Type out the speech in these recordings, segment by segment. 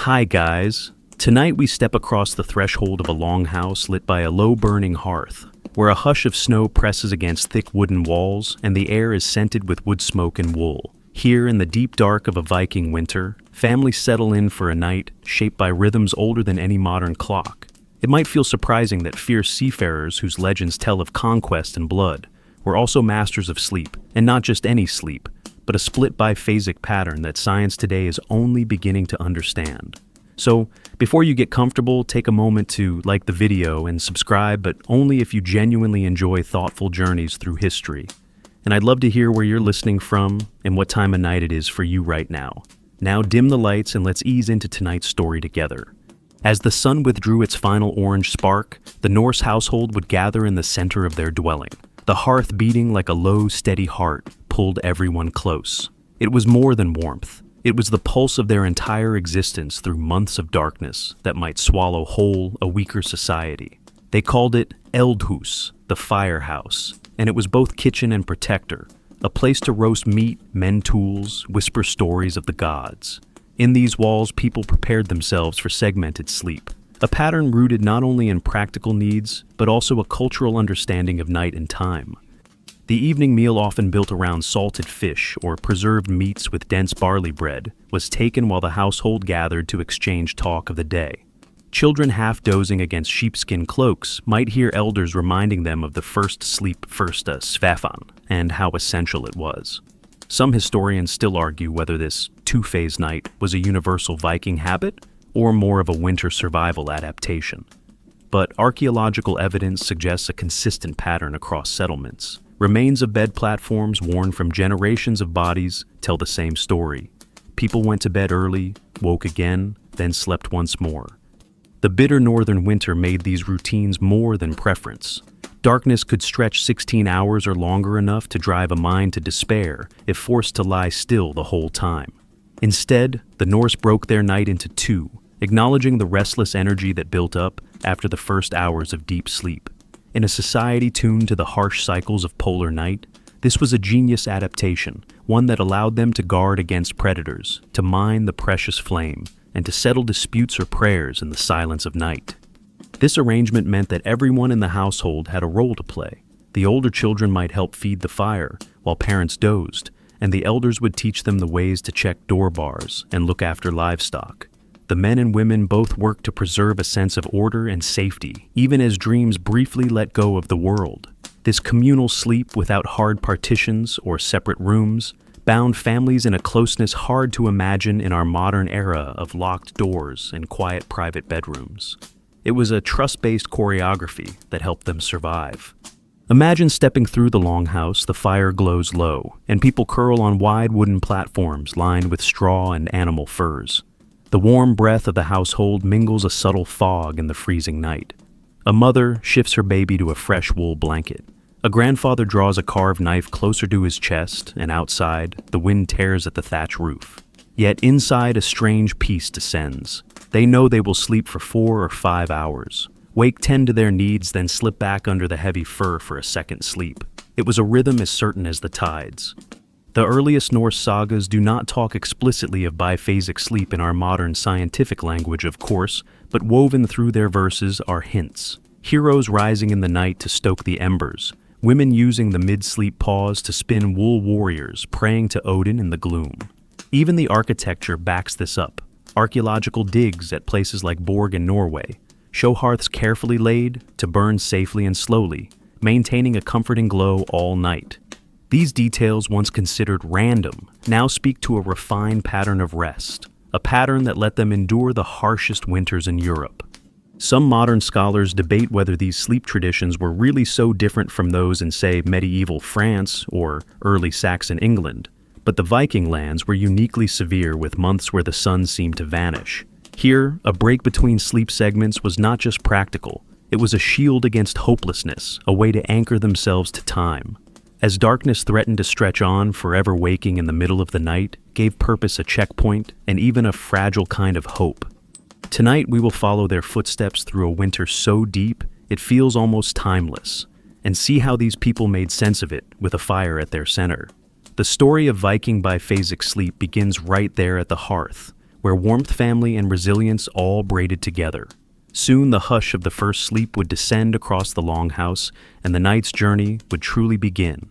Hi guys. Tonight we step across the threshold of a longhouse lit by a low-burning hearth, where a hush of snow presses against thick wooden walls and the air is scented with wood smoke and wool. Here in the deep dark of a Viking winter, families settle in for a night shaped by rhythms older than any modern clock. It might feel surprising that fierce seafarers whose legends tell of conquest and blood were also masters of sleep, and not just any sleep, but a split biphasic pattern that science today is only beginning to understand. So, before you get comfortable, take a moment to like the video and subscribe, but only if you genuinely enjoy thoughtful journeys through history. And I'd love to hear where you're listening from and what time of night it is for you right now. Now dim the lights and let's ease into tonight's story together. As the sun withdrew its final orange spark, the Norse household would gather in the center of their dwelling. The hearth beating like a low, steady heart pulled everyone close. It was more than warmth. It was the pulse of their entire existence through months of darkness that might swallow whole a weaker society. They called it Eldhus, the firehouse, and it was both kitchen and protector, a place to roast meat, mend tools, whisper stories of the gods. In these walls, people prepared themselves for segmented sleep, a pattern rooted not only in practical needs, but also a cultural understanding of night and time. The evening meal, often built around salted fish or preserved meats with dense barley bread, was taken while the household gathered to exchange talk of the day. Children half dozing against sheepskin cloaks might hear elders reminding them of the first sleep fyrsta Svefan and how essential it was. Some historians still argue whether this two-phase night was a universal Viking habit or more of a winter survival adaptation. But archaeological evidence suggests a consistent pattern across settlements. Remains of bed platforms worn from generations of bodies tell the same story. People went to bed early, woke again, then slept once more. The bitter northern winter made these routines more than preference. Darkness could stretch 16 hours or longer enough to drive a mind to despair if forced to lie still the whole time. Instead, the Norse broke their night into two, acknowledging the restless energy that built up after the first hours of deep sleep. In a society tuned to the harsh cycles of polar night, this was a genius adaptation, one that allowed them to guard against predators, to mine the precious flame, and to settle disputes or prayers in the silence of night. This arrangement meant that everyone in the household had a role to play. The older children might help feed the fire, while parents dozed, and the elders would teach them the ways to check door bars and look after livestock. The men and women both worked to preserve a sense of order and safety, even as dreams briefly let go of the world. This communal sleep without hard partitions or separate rooms bound families in a closeness hard to imagine in our modern era of locked doors and quiet private bedrooms. It was a trust-based choreography that helped them survive. Imagine stepping through the longhouse, the fire glows low, and people curl on wide wooden platforms lined with straw and animal furs. The warm breath of the household mingles a subtle fog in the freezing night. A mother shifts her baby to a fresh wool blanket. A grandfather draws a carved knife closer to his chest, and outside, the wind tears at the thatch roof. Yet inside, a strange peace descends. They know they will sleep for 4 or 5 hours, wake 10 to their needs, then slip back under the heavy fur for a second sleep. It was a rhythm as certain as the tides. The earliest Norse sagas do not talk explicitly of biphasic sleep in our modern scientific language, of course, but woven through their verses are hints. Heroes rising in the night to stoke the embers, women using the mid-sleep pause to spin wool warriors praying to Odin in the gloom. Even the architecture backs this up. Archaeological digs at places like Borg in Norway show hearths carefully laid to burn safely and slowly, maintaining a comforting glow all night. These details, once considered random, now speak to a refined pattern of rest, a pattern that let them endure the harshest winters in Europe. Some modern scholars debate whether these sleep traditions were really so different from those in, say, medieval France or early Saxon England, but the Viking lands were uniquely severe with months where the sun seemed to vanish. Here, a break between sleep segments was not just practical, it was a shield against hopelessness, a way to anchor themselves to time. As darkness threatened to stretch on, forever waking in the middle of the night gave purpose a checkpoint and even a fragile kind of hope. Tonight we will follow their footsteps through a winter so deep it feels almost timeless, and see how these people made sense of it with a fire at their center. The story of Viking biphasic sleep begins right there at the hearth, where warmth, family, and resilience all braided together. Soon the hush of the first sleep would descend across the longhouse, and the night's journey would truly begin.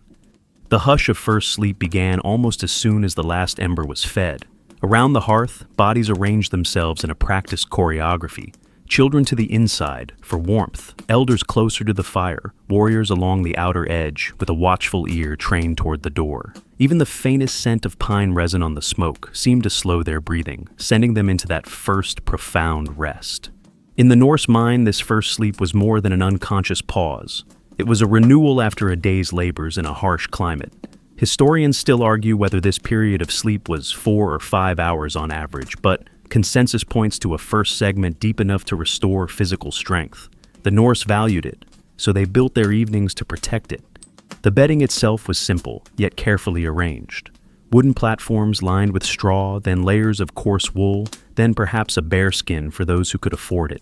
The hush of first sleep began almost as soon as the last ember was fed. Around the hearth, bodies arranged themselves in a practiced choreography. Children to the inside, for warmth, elders closer to the fire, warriors along the outer edge, with a watchful ear trained toward the door. Even the faintest scent of pine resin on the smoke seemed to slow their breathing, sending them into that first profound rest. In the Norse mind, this first sleep was more than an unconscious pause. It was a renewal after a day's labors in a harsh climate. Historians still argue whether this period of sleep was 4 or 5 hours on average, but consensus points to a first segment deep enough to restore physical strength. The Norse valued it, so they built their evenings to protect it. The bedding itself was simple, yet carefully arranged. Wooden platforms lined with straw, then layers of coarse wool, then perhaps a bearskin for those who could afford it.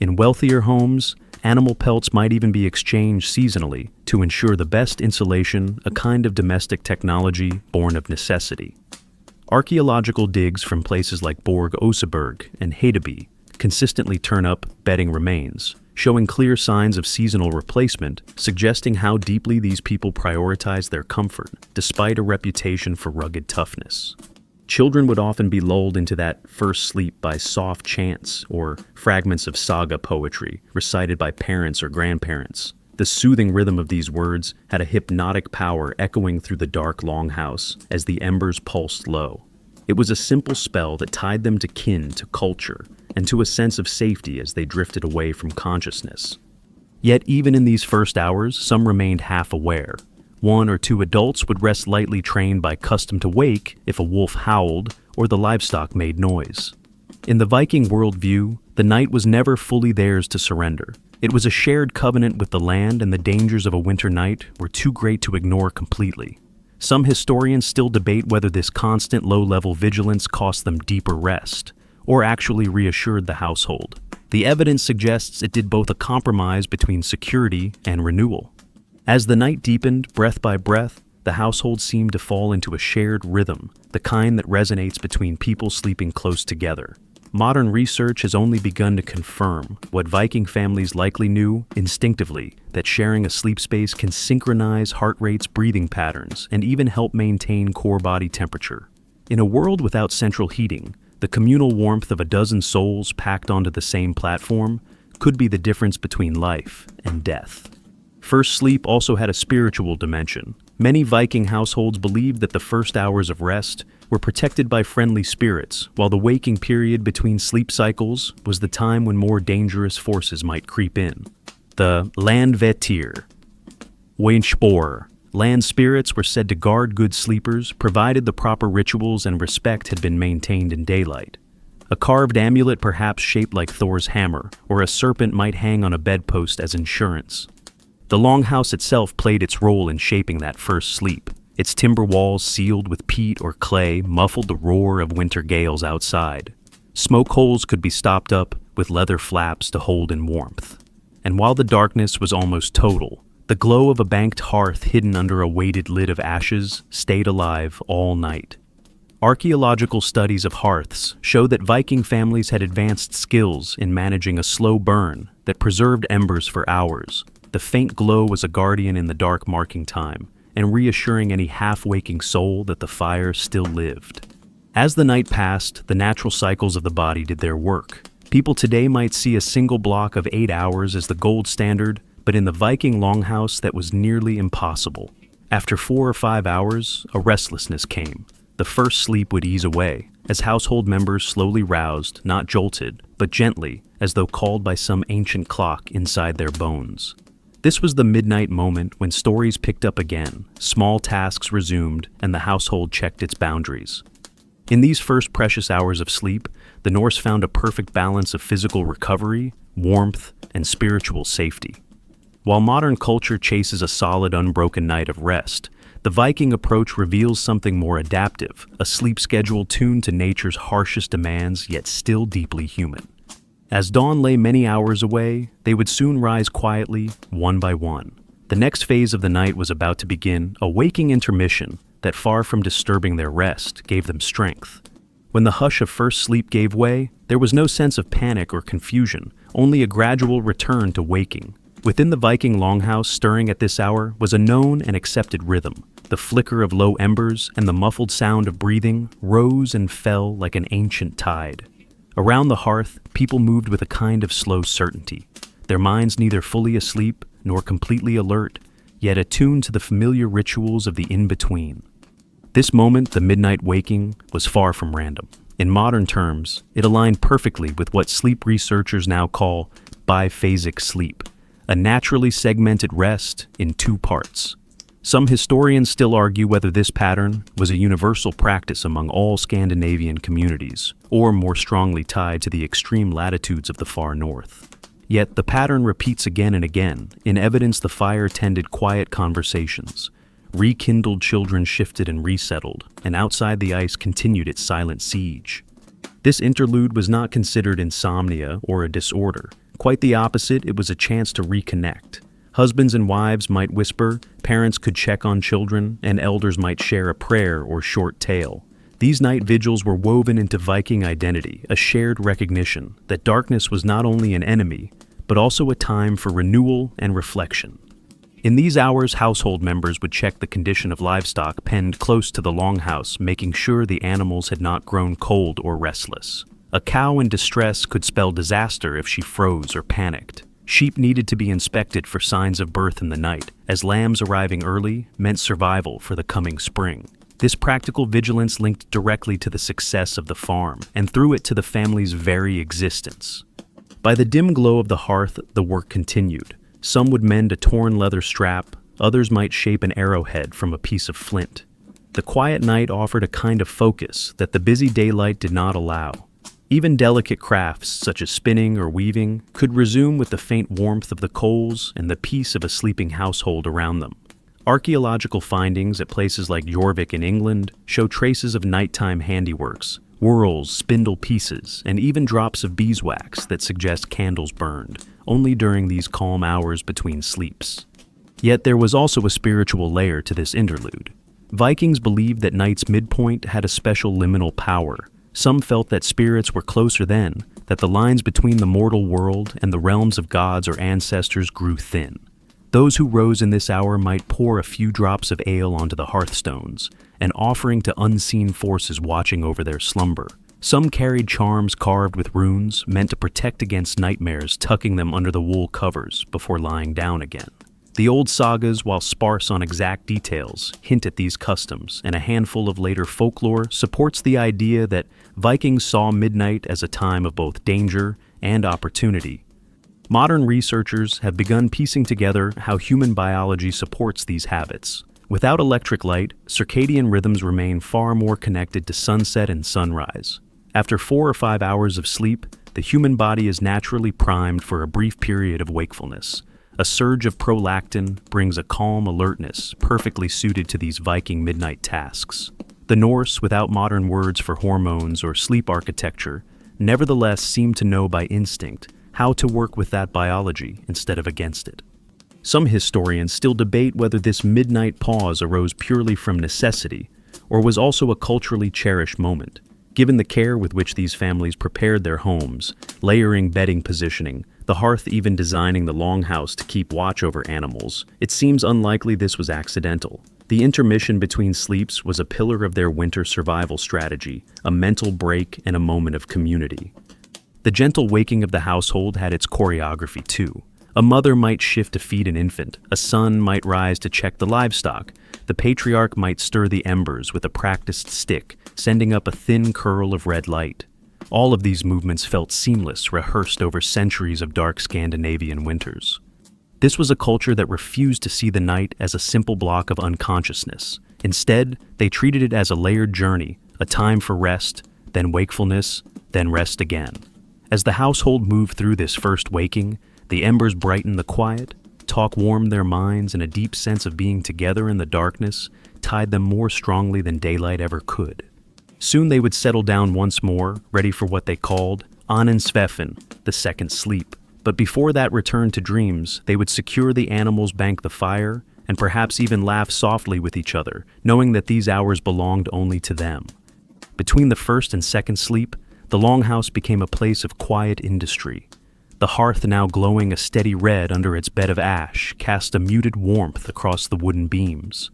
In wealthier homes, animal pelts might even be exchanged seasonally to ensure the best insulation, a kind of domestic technology born of necessity. Archaeological digs from places like Borg Oseberg and Hedeby consistently turn up bedding remains, showing clear signs of seasonal replacement, suggesting how deeply these people prioritized their comfort, despite a reputation for rugged toughness. Children would often be lulled into that first sleep by soft chants or fragments of saga poetry recited by parents or grandparents. The soothing rhythm of these words had a hypnotic power echoing through the dark longhouse as the embers pulsed low. It was a simple spell that tied them to kin, to culture, and to a sense of safety as they drifted away from consciousness. Yet even in these first hours, some remained half aware. 1 or 2 adults would rest lightly trained by custom to wake if a wolf howled or the livestock made noise. In the Viking worldview, the night was never fully theirs to surrender. It was a shared covenant with the land, and the dangers of a winter night were too great to ignore completely. Some historians still debate whether this constant low-level vigilance cost them deeper rest, or actually reassured the household. The evidence suggests it did both, a compromise between security and renewal. As the night deepened, breath by breath, the household seemed to fall into a shared rhythm, the kind that resonates between people sleeping close together. Modern research has only begun to confirm what Viking families likely knew instinctively, that sharing a sleep space can synchronize heart rates, breathing patterns, and even help maintain core body temperature. In a world without central heating, the communal warmth of a dozen souls packed onto the same platform could be the difference between life and death. First sleep also had a spiritual dimension. Many Viking households believed that the first hours of rest were protected by friendly spirits, while the waking period between sleep cycles was the time when more dangerous forces might creep in. The landvetir, Weinspor, land spirits were said to guard good sleepers, provided the proper rituals and respect had been maintained in daylight. A carved amulet, perhaps shaped like Thor's hammer, or a serpent, might hang on a bedpost as insurance. The longhouse itself played its role in shaping that first sleep. Its timber walls, sealed with peat or clay, muffled the roar of winter gales outside. Smoke holes could be stopped up with leather flaps to hold in warmth. And while the darkness was almost total, the glow of a banked hearth hidden under a weighted lid of ashes stayed alive all night. Archaeological studies of hearths show that Viking families had advanced skills in managing a slow burn that preserved embers for hours. The faint glow was a guardian in the dark, marking time and reassuring any half-waking soul that the fire still lived. As the night passed, the natural cycles of the body did their work. People today might see a single block of 8 hours as the gold standard, but in the Viking longhouse that was nearly impossible. After 4 or 5 hours, a restlessness came. The first sleep would ease away, as household members slowly roused, not jolted, but gently, as though called by some ancient clock inside their bones. This was the midnight moment when stories picked up again, small tasks resumed, and the household checked its boundaries. In these first precious hours of sleep, the Norse found a perfect balance of physical recovery, warmth, and spiritual safety. While modern culture chases a solid, unbroken night of rest, the Viking approach reveals something more adaptive, a sleep schedule tuned to nature's harshest demands, yet still deeply human. As dawn lay many hours away, they would soon rise quietly, one by one. The next phase of the night was about to begin, a waking intermission that, far from disturbing their rest, gave them strength. When the hush of first sleep gave way, there was no sense of panic or confusion, only a gradual return to waking. Within the Viking longhouse stirring at this hour was a known and accepted rhythm. The flicker of low embers and the muffled sound of breathing rose and fell like an ancient tide. Around the hearth, people moved with a kind of slow certainty, their minds neither fully asleep nor completely alert, yet attuned to the familiar rituals of the in-between. This moment, the midnight waking, was far from random. In modern terms, it aligned perfectly with what sleep researchers now call biphasic sleep, a naturally segmented rest in two parts. Some historians still argue whether this pattern was a universal practice among all Scandinavian communities, or more strongly tied to the extreme latitudes of the far north. Yet the pattern repeats again and again, in evidence the fire tended quiet conversations. Rekindled children shifted and resettled, and outside the ice continued its silent siege. This interlude was not considered insomnia or a disorder. Quite the opposite, it was a chance to reconnect. Husbands and wives might whisper, parents could check on children, and elders might share a prayer or short tale. These night vigils were woven into Viking identity, a shared recognition that darkness was not only an enemy, but also a time for renewal and reflection. In these hours, household members would check the condition of livestock penned close to the longhouse, making sure the animals had not grown cold or restless. A cow in distress could spell disaster if she froze or panicked. Sheep needed to be inspected for signs of birth in the night, as lambs arriving early meant survival for the coming spring. This practical vigilance linked directly to the success of the farm, and through it to the family's very existence. By the dim glow of the hearth, the work continued. Some would mend a torn leather strap, others might shape an arrowhead from a piece of flint. The quiet night offered a kind of focus that the busy daylight did not allow. Even delicate crafts, such as spinning or weaving, could resume with the faint warmth of the coals and the peace of a sleeping household around them. Archaeological findings at places like Jorvik in England show traces of nighttime handiworks, whorls, spindle pieces, and even drops of beeswax that suggest candles burned, only during these calm hours between sleeps. Yet there was also a spiritual layer to this interlude. Vikings believed that night's midpoint had a special liminal power. Some felt that spirits were closer then, that the lines between the mortal world and the realms of gods or ancestors grew thin. Those who rose in this hour might pour a few drops of ale onto the hearthstones, an offering to unseen forces watching over their slumber. Some carried charms carved with runes, meant to protect against nightmares, tucking them under the wool covers before lying down again. The old sagas, while sparse on exact details, hint at these customs, and a handful of later folklore supports the idea that Vikings saw midnight as a time of both danger and opportunity. Modern researchers have begun piecing together how human biology supports these habits. Without electric light, circadian rhythms remain far more connected to sunset and sunrise. After 4 or 5 hours of sleep, the human body is naturally primed for a brief period of wakefulness. A surge of prolactin brings a calm alertness perfectly suited to these Viking midnight tasks. The Norse, without modern words for hormones or sleep architecture, nevertheless seemed to know by instinct how to work with that biology instead of against it. Some historians still debate whether this midnight pause arose purely from necessity or was also a culturally cherished moment. Given the care with which these families prepared their homes, layering bedding positioning, the hearth even designing the longhouse to keep watch over animals, it seems unlikely this was accidental. The intermission between sleeps was a pillar of their winter survival strategy, a mental break and a moment of community. The gentle waking of the household had its choreography too. A mother might shift to feed an infant, a son might rise to check the livestock, the patriarch might stir the embers with a practiced stick, sending up a thin curl of red light. All of these movements felt seamless, rehearsed over centuries of dark Scandinavian winters. This was a culture that refused to see the night as a simple block of unconsciousness. Instead, they treated it as a layered journey, a time for rest, then wakefulness, then rest again. As the household moved through this first waking, the embers brightened the quiet, talk warmed their minds, and a deep sense of being together in the darkness tied them more strongly than daylight ever could. Soon they would settle down once more, ready for what they called Annen Sveffen, the second sleep. But before that return to dreams, they would secure the animals, bank the fire, and perhaps even laugh softly with each other, knowing that these hours belonged only to them. Between the first and second sleep, the longhouse became a place of quiet industry. The hearth, now glowing a steady red under its bed of ash, cast a muted warmth across the wooden beams.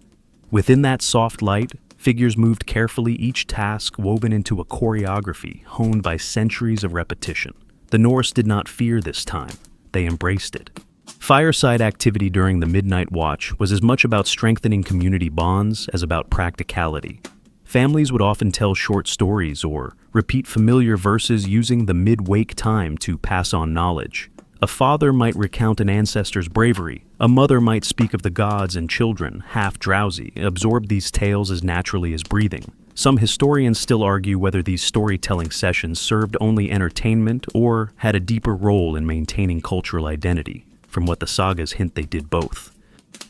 Within that soft light, figures moved carefully, each task woven into a choreography honed by centuries of repetition. The Norse did not fear this time, they embraced it. Fireside activity during the midnight watch was as much about strengthening community bonds as about practicality. Families would often tell short stories or repeat familiar verses using the mid-wake time to pass on knowledge. A father might recount an ancestor's bravery. A mother might speak of the gods, and children, half drowsy, absorbed these tales as naturally as breathing. Some historians still argue whether these storytelling sessions served only entertainment or had a deeper role in maintaining cultural identity. From what the sagas hint, they did both.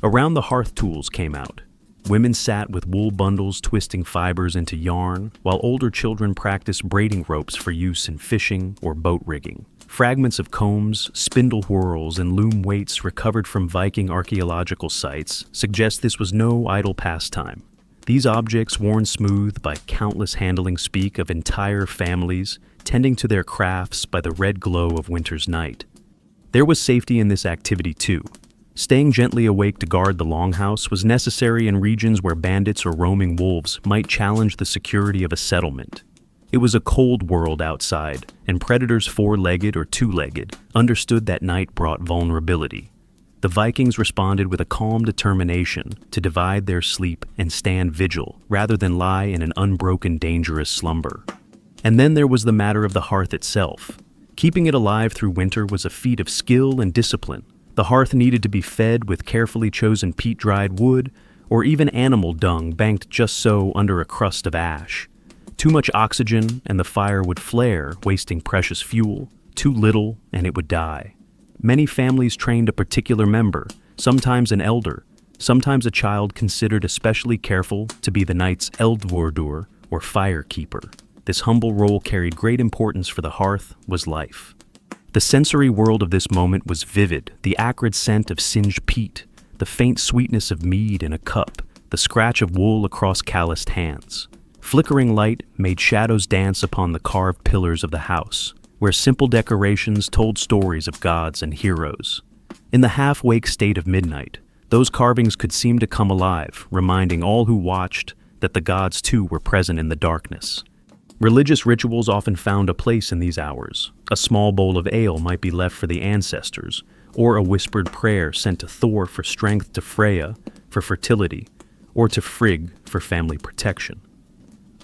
Around the hearth tools came out. Women sat with wool bundles twisting fibers into yarn, while older children practiced braiding ropes for use in fishing or boat rigging. Fragments of combs, spindle whorls, and loom weights recovered from Viking archaeological sites suggest this was no idle pastime. These objects, worn smooth by countless handlings, speak of entire families tending to their crafts by the red glow of winter's night. There was safety in this activity too. Staying gently awake to guard the longhouse was necessary in regions where bandits or roaming wolves might challenge the security of a settlement. It was a cold world outside, and predators, four-legged or two-legged, understood that night brought vulnerability. The Vikings responded with a calm determination to divide their sleep and stand vigil, rather than lie in an unbroken, dangerous slumber. And then there was the matter of the hearth itself. Keeping it alive through winter was a feat of skill and discipline. The hearth needed to be fed with carefully chosen peat-dried wood, or even animal dung banked just so under a crust of ash. Too much oxygen and the fire would flare, wasting precious fuel. Too little and it would die. Many families trained a particular member, sometimes an elder, sometimes a child considered especially careful to be the night's eldvordur, or firekeeper. This humble role carried great importance, for the hearth was life. The sensory world of this moment was vivid, the acrid scent of singed peat, the faint sweetness of mead in a cup, the scratch of wool across calloused hands. Flickering light made shadows dance upon the carved pillars of the house, where simple decorations told stories of gods and heroes. In the half-wake state of midnight, those carvings could seem to come alive, reminding all who watched that the gods too were present in the darkness. Religious rituals often found a place in these hours. A small bowl of ale might be left for the ancestors, or a whispered prayer sent to Thor for strength, to Freya for fertility, or to Frigg for family protection.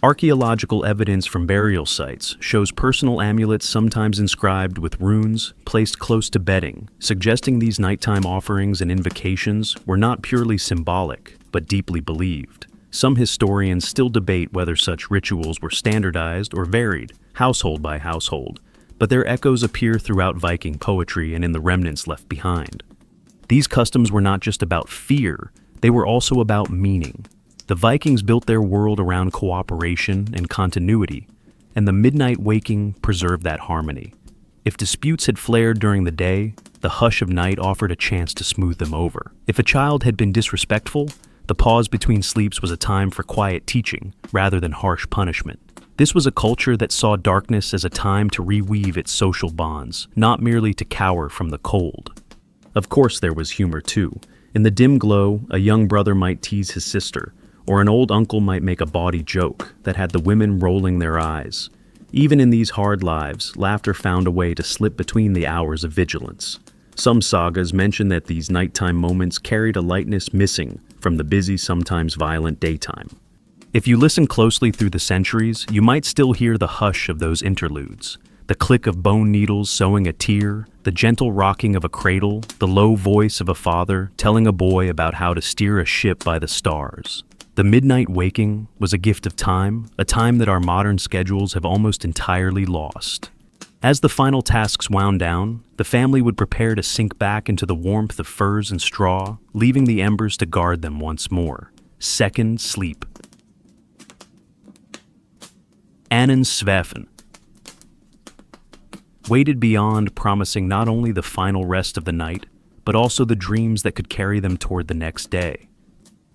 Archaeological evidence from burial sites shows personal amulets, sometimes inscribed with runes, placed close to bedding, suggesting these nighttime offerings and invocations were not purely symbolic, but deeply believed. Some historians still debate whether such rituals were standardized or varied, household by household, but their echoes appear throughout Viking poetry and in the remnants left behind. These customs were not just about fear, they were also about meaning. The Vikings built their world around cooperation and continuity, and the midnight waking preserved that harmony. If disputes had flared during the day, the hush of night offered a chance to smooth them over. If a child had been disrespectful, the pause between sleeps was a time for quiet teaching rather than harsh punishment. This was a culture that saw darkness as a time to reweave its social bonds, not merely to cower from the cold. Of course, there was humor too. In the dim glow, a young brother might tease his sister, or an old uncle might make a bawdy joke that had the women rolling their eyes. Even in these hard lives, laughter found a way to slip between the hours of vigilance. Some sagas mention that these nighttime moments carried a lightness missing from the busy, sometimes violent daytime. If you listen closely through the centuries, you might still hear the hush of those interludes. The click of bone needles sewing a tear, the gentle rocking of a cradle, the low voice of a father telling a boy about how to steer a ship by the stars. The midnight waking was a gift of time, a time that our modern schedules have almost entirely lost. As the final tasks wound down, the family would prepare to sink back into the warmth of furs and straw, leaving the embers to guard them once more. Second sleep. Annen Svefen waited beyond, promising not only the final rest of the night, but also the dreams that could carry them toward the next day.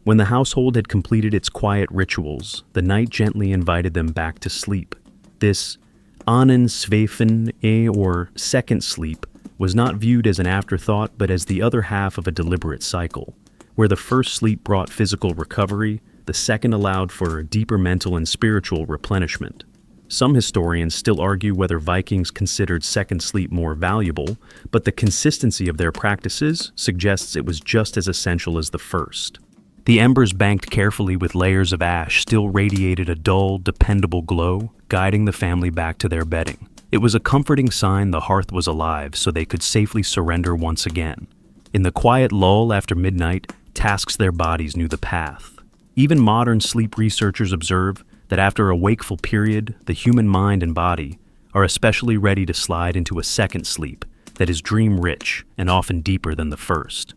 When the household had completed its quiet rituals, the night gently invited them back to sleep. This Annen Svefen, or second sleep, was not viewed as an afterthought but as the other half of a deliberate cycle. Where the first sleep brought physical recovery, the second allowed for deeper mental and spiritual replenishment. Some historians still argue whether Vikings considered second sleep more valuable, but the consistency of their practices suggests it was just as essential as the first. The embers banked carefully with layers of ash still radiated a dull, dependable glow, guiding the family back to their bedding. It was a comforting sign the hearth was alive so they could safely surrender once again. In the quiet lull after midnight, tasks their bodies knew the path. Even modern sleep researchers observe that after a wakeful period, the human mind and body are especially ready to slide into a second sleep that is dream-rich and often deeper than the first.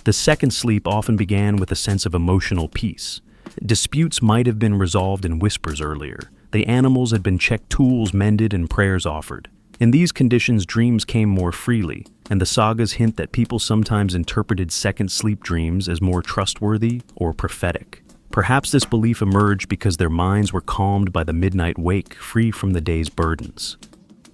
The second sleep often began with a sense of emotional peace. Disputes might have been resolved in whispers earlier. The animals had been checked, tools mended, and prayers offered. In these conditions, dreams came more freely, and the sagas hint that people sometimes interpreted second sleep dreams as more trustworthy or prophetic. Perhaps this belief emerged because their minds were calmed by the midnight wake, free from the day's burdens.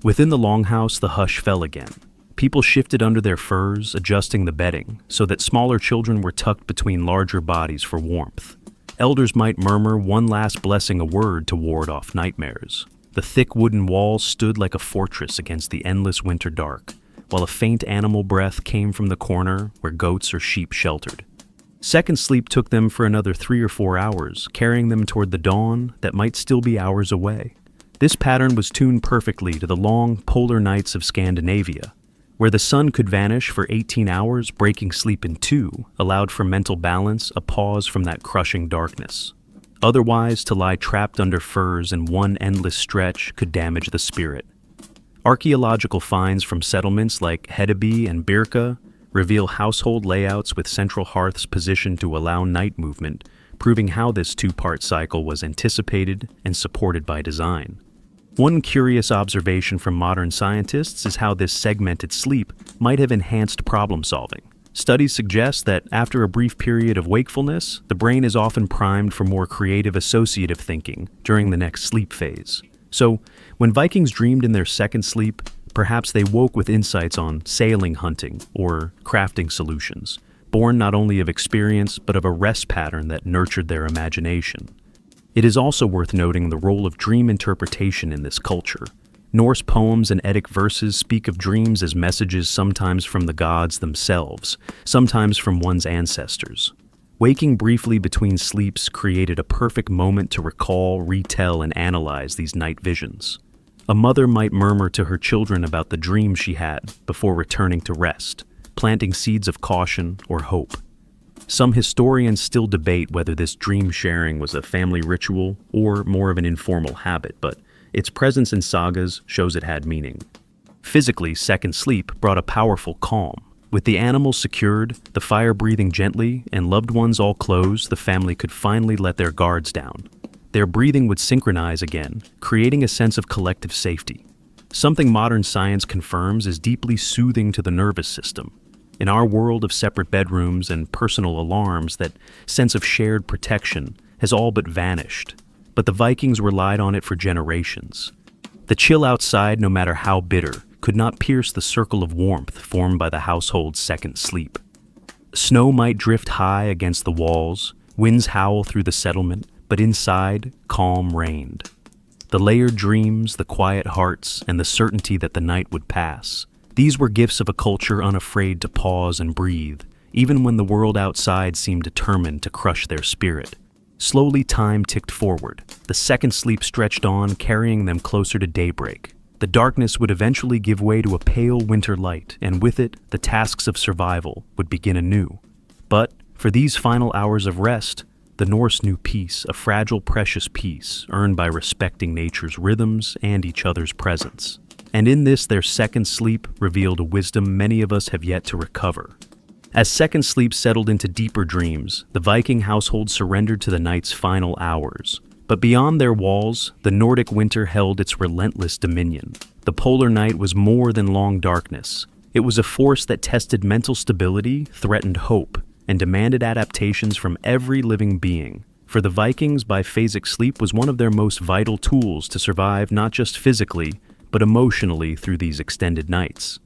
Within the longhouse, the hush fell again. People shifted under their furs, adjusting the bedding, so that smaller children were tucked between larger bodies for warmth. Elders might murmur one last blessing, a word to ward off nightmares. The thick wooden walls stood like a fortress against the endless winter dark, while a faint animal breath came from the corner where goats or sheep sheltered. Second sleep took them for another 3 or 4 hours, carrying them toward the dawn that might still be hours away. This pattern was tuned perfectly to the long polar nights of Scandinavia, where the sun could vanish for 18 hours, breaking sleep in two, allowed for mental balance, a pause from that crushing darkness. Otherwise, to lie trapped under furs in one endless stretch could damage the spirit. Archaeological finds from settlements like Hedeby and Birka reveal household layouts with central hearths positioned to allow night movement, proving how this two-part cycle was anticipated and supported by design. One curious observation from modern scientists is how this segmented sleep might have enhanced problem-solving. Studies suggest that after a brief period of wakefulness, the brain is often primed for more creative associative thinking during the next sleep phase. So, when Vikings dreamed in their second sleep, perhaps they woke with insights on sailing, hunting, or crafting solutions, born not only of experience but of a rest pattern that nurtured their imagination. It is also worth noting the role of dream interpretation in this culture. Norse poems and Eddic verses speak of dreams as messages sometimes from the gods themselves, sometimes from one's ancestors. Waking briefly between sleeps created a perfect moment to recall, retell, and analyze these night visions. A mother might murmur to her children about the dream she had before returning to rest, planting seeds of caution or hope. Some historians still debate whether this dream sharing was a family ritual or more of an informal habit, but its presence in sagas shows it had meaning. Physically, second sleep brought a powerful calm. With the animals secured, the fire breathing gently, and loved ones all closed, the family could finally let their guards down. Their breathing would synchronize again, creating a sense of collective safety. Something modern science confirms is deeply soothing to the nervous system. In our world of separate bedrooms and personal alarms, that sense of shared protection has all but vanished. But the Vikings relied on it for generations. The chill outside, no matter how bitter, could not pierce the circle of warmth formed by the household's second sleep. Snow might drift high against the walls, winds howl through the settlement, but inside, calm reigned. The layered dreams, the quiet hearts, and the certainty that the night would pass. These were gifts of a culture unafraid to pause and breathe, even when the world outside seemed determined to crush their spirit. Slowly, time ticked forward. The second sleep stretched on, carrying them closer to daybreak. The darkness would eventually give way to a pale winter light, and with it, the tasks of survival would begin anew. But, for these final hours of rest, the Norse knew peace, a fragile, precious peace, earned by respecting nature's rhythms and each other's presence. And in this, their second sleep revealed a wisdom many of us have yet to recover. As second sleep settled into deeper dreams, the Viking household surrendered to the night's final hours. But beyond their walls, the Nordic winter held its relentless dominion. The polar night was more than long darkness. It was a force that tested mental stability, threatened hope, and demanded adaptations from every living being. For the Vikings, biphasic sleep was one of their most vital tools to survive not just physically, but emotionally through these extended nights.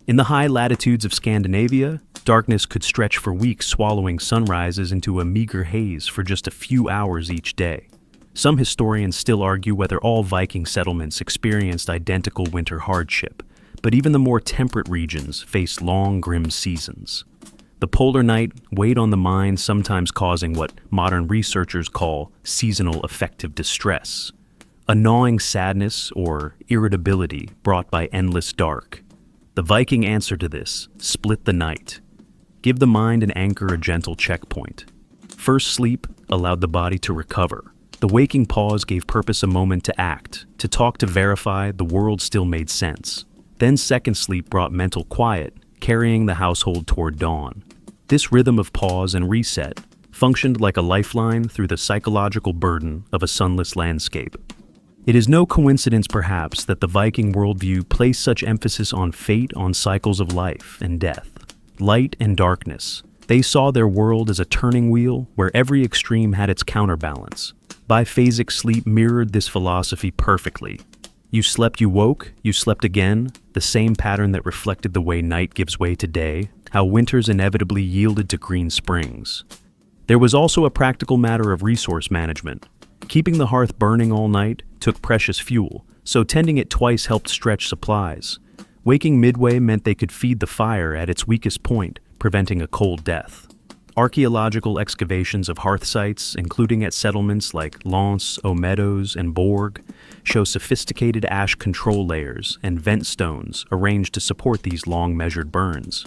In the high latitudes of Scandinavia, darkness could stretch for weeks, swallowing sunrises into a meager haze for just a few hours each day. Some historians still argue whether all Viking settlements experienced identical winter hardship, but even the more temperate regions faced long, grim seasons. The polar night weighed on the mind, sometimes causing what modern researchers call seasonal affective distress, a gnawing sadness or irritability brought by endless dark. The Viking answer to this: split the night. Give the mind and anchor a gentle checkpoint. First sleep allowed the body to recover. The waking pause gave purpose a moment to act, to talk, to verify the world still made sense. Then second sleep brought mental quiet, carrying the household toward dawn. This rhythm of pause and reset functioned like a lifeline through the psychological burden of a sunless landscape. It is no coincidence, perhaps, that the Viking worldview placed such emphasis on fate, on cycles of life and death, light and darkness. They saw their world as a turning wheel where every extreme had its counterbalance. Biphasic sleep mirrored this philosophy perfectly. You slept, you woke, you slept again, the same pattern that reflected the way night gives way to day, how winters inevitably yielded to green springs. There was also a practical matter of resource management. Keeping the hearth burning all night took precious fuel, so tending it twice helped stretch supplies. Waking midway meant they could feed the fire at its weakest point, preventing a cold death. Archaeological excavations of hearth sites, including at settlements like Lens, Meadows, and Borg, show sophisticated ash control layers and vent stones arranged to support these long measured burns.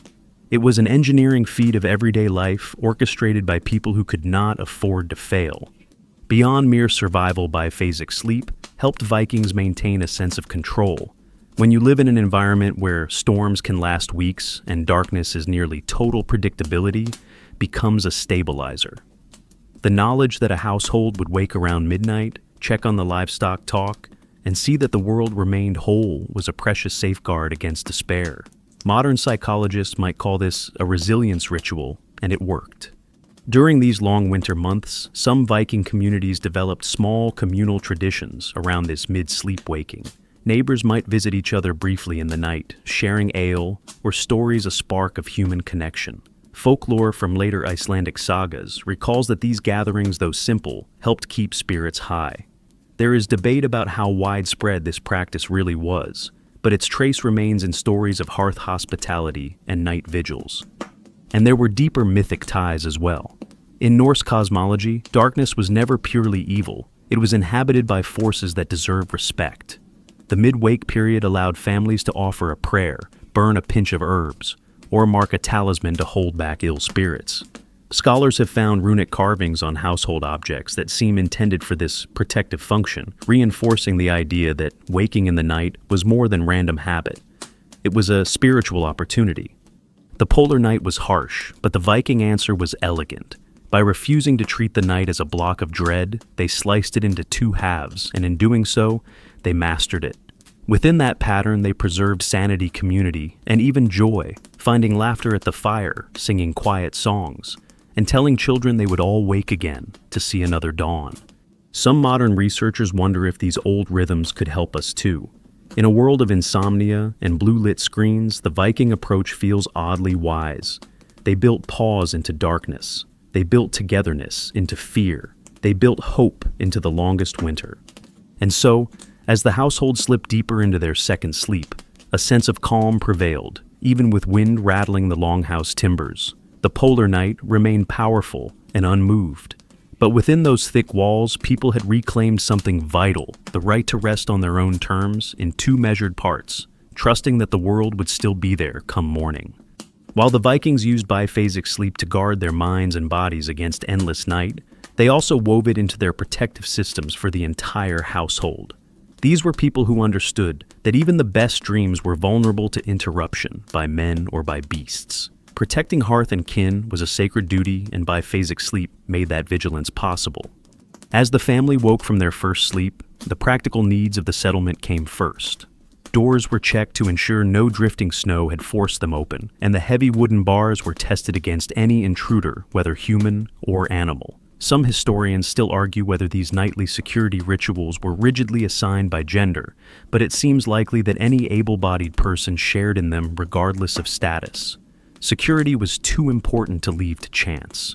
It was an engineering feat of everyday life orchestrated by people who could not afford to fail. Beyond mere survival, biphasic sleep helped Vikings maintain a sense of control. When you live in an environment where storms can last weeks and darkness is nearly total predictability, becomes a stabilizer. The knowledge that a household would wake around midnight, check on the livestock, talk, and see that the world remained whole was a precious safeguard against despair. Modern psychologists might call this a resilience ritual, and it worked. During these long winter months, some Viking communities developed small communal traditions around this mid-sleep waking. Neighbors might visit each other briefly in the night, sharing ale or stories a spark of human connection. Folklore from later Icelandic sagas recalls that these gatherings, though simple, helped keep spirits high. There is debate about how widespread this practice really was, but its trace remains in stories of hearth hospitality and night vigils. And there were deeper mythic ties as well. In Norse cosmology, darkness was never purely evil. It was inhabited by forces that deserved respect. The mid-wake period allowed families to offer a prayer, burn a pinch of herbs, or mark a talisman to hold back ill spirits. Scholars have found runic carvings on household objects that seem intended for this protective function, reinforcing the idea that waking in the night was more than random habit. It was a spiritual opportunity. The polar night was harsh, but the Viking answer was elegant. By refusing to treat the night as a block of dread, they sliced it into two halves, and in doing so, they mastered it. Within that pattern, they preserved sanity, community, and even joy, finding laughter at the fire, singing quiet songs, and telling children they would all wake again to see another dawn. Some modern researchers wonder if these old rhythms could help us too. In a world of insomnia and blue-lit screens, the Viking approach feels oddly wise. They built pause into darkness. They built togetherness into fear. They built hope into the longest winter. And so, as the household slipped deeper into their second sleep, a sense of calm prevailed, even with wind rattling the longhouse timbers. The polar night remained powerful and unmoved. But within those thick walls, people had reclaimed something vital, the right to rest on their own terms in two measured parts, trusting that the world would still be there come morning. While the Vikings used biphasic sleep to guard their minds and bodies against endless night, they also wove it into their protective systems for the entire household. These were people who understood that even the best dreams were vulnerable to interruption by men or by beasts. Protecting hearth and kin was a sacred duty, and biphasic sleep made that vigilance possible. As the family woke from their first sleep, the practical needs of the settlement came first. Doors were checked to ensure no drifting snow had forced them open, and the heavy wooden bars were tested against any intruder, whether human or animal. Some historians still argue whether these nightly security rituals were rigidly assigned by gender, but it seems likely that any able-bodied person shared in them regardless of status. Security was too important to leave to chance.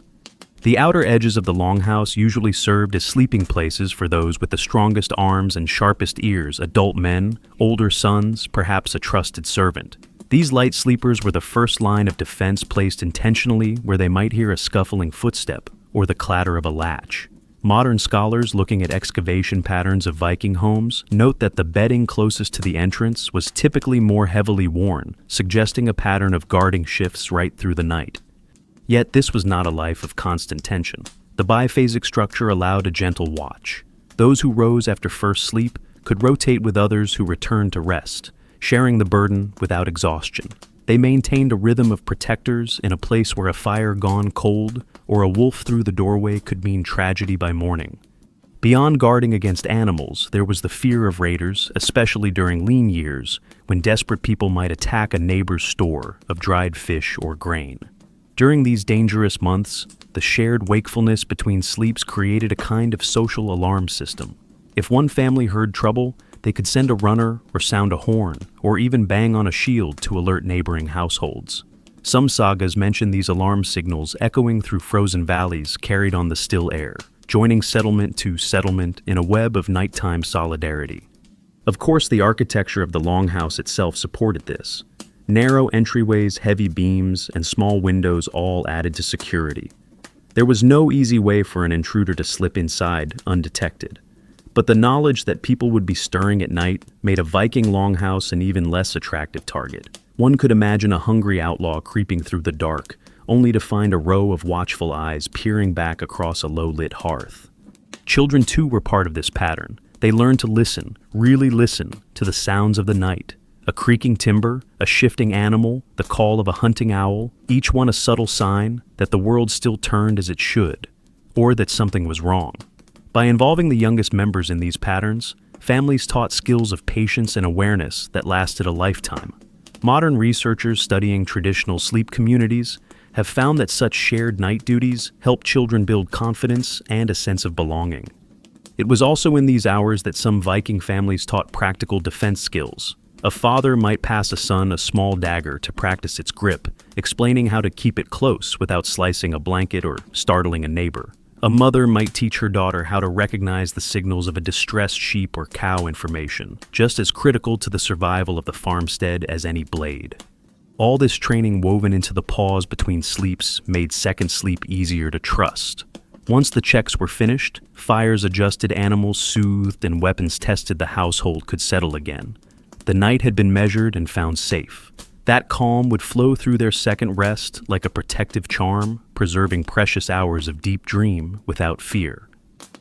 The outer edges of the longhouse usually served as sleeping places for those with the strongest arms and sharpest ears, adult men, older sons, perhaps a trusted servant. These light sleepers were the first line of defense, placed intentionally where they might hear a scuffling footstep or the clatter of a latch. Modern scholars looking at excavation patterns of Viking homes note that the bedding closest to the entrance was typically more heavily worn, suggesting a pattern of guarding shifts right through the night. Yet this was not a life of constant tension. The biphasic structure allowed a gentle watch. Those who rose after first sleep could rotate with others who returned to rest, sharing the burden without exhaustion. They maintained a rhythm of protectors in a place where a fire gone cold or a wolf through the doorway could mean tragedy by morning. Beyond guarding against animals, there was the fear of raiders, especially during lean years, when desperate people might attack a neighbor's store of dried fish or grain. During these dangerous months, the shared wakefulness between sleeps created a kind of social alarm system. If one family heard trouble, they could send a runner or sound a horn, or even bang on a shield to alert neighboring households. Some sagas mention these alarm signals echoing through frozen valleys carried on the still air, joining settlement to settlement in a web of nighttime solidarity. Of course, the architecture of the longhouse itself supported this. Narrow entryways, heavy beams, and small windows all added to security. There was no easy way for an intruder to slip inside undetected. But the knowledge that people would be stirring at night made a Viking longhouse an even less attractive target. One could imagine a hungry outlaw creeping through the dark, only to find a row of watchful eyes peering back across a low-lit hearth. Children too were part of this pattern. They learned to listen, really listen, to the sounds of the night. A creaking timber, a shifting animal, the call of a hunting owl, each one a subtle sign that the world still turned as it should, or that something was wrong. By involving the youngest members in these patterns, families taught skills of patience and awareness that lasted a lifetime. Modern researchers studying traditional sleep communities have found that such shared night duties help children build confidence and a sense of belonging. It was also in these hours that some Viking families taught practical defense skills. A father might pass a son a small dagger to practice its grip, explaining how to keep it close without slicing a blanket or startling a neighbor. A mother might teach her daughter how to recognize the signals of a distressed sheep or cow, information, just as critical to the survival of the farmstead as any blade. All this training woven into the pause between sleeps made second sleep easier to trust. Once the checks were finished, fires adjusted, animals soothed, and weapons tested, the household could settle again. The night had been measured and found safe. That calm would flow through their second rest like a protective charm, preserving precious hours of deep dream without fear.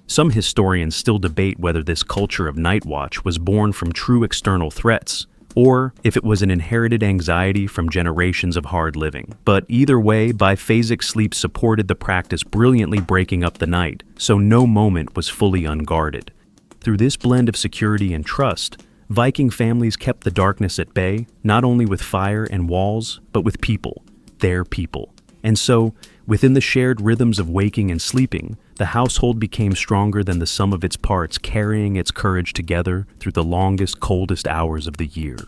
Some historians still debate whether this culture of night watch was born from true external threats, or if it was an inherited anxiety from generations of hard living. But either way, biphasic sleep supported the practice, brilliantly breaking up the night, so no moment was fully unguarded. Through this blend of security and trust, Viking families kept the darkness at bay, not only with fire and walls, but with people, their people. And so, within the shared rhythms of waking and sleeping, the household became stronger than the sum of its parts, carrying its courage together through the longest, coldest hours of the year.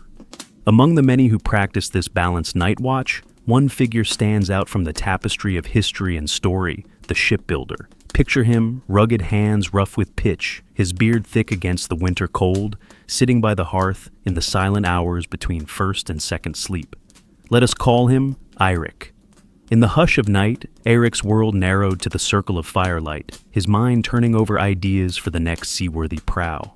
Among the many who practiced this balanced night watch, one figure stands out from the tapestry of history and story: the shipbuilder. Picture him, rugged hands rough with pitch, his beard thick against the winter cold, sitting by the hearth in the silent hours between first and second sleep. Let us call him Eirik. In the hush of night, Eirik's world narrowed to the circle of firelight, his mind turning over ideas for the next seaworthy prow.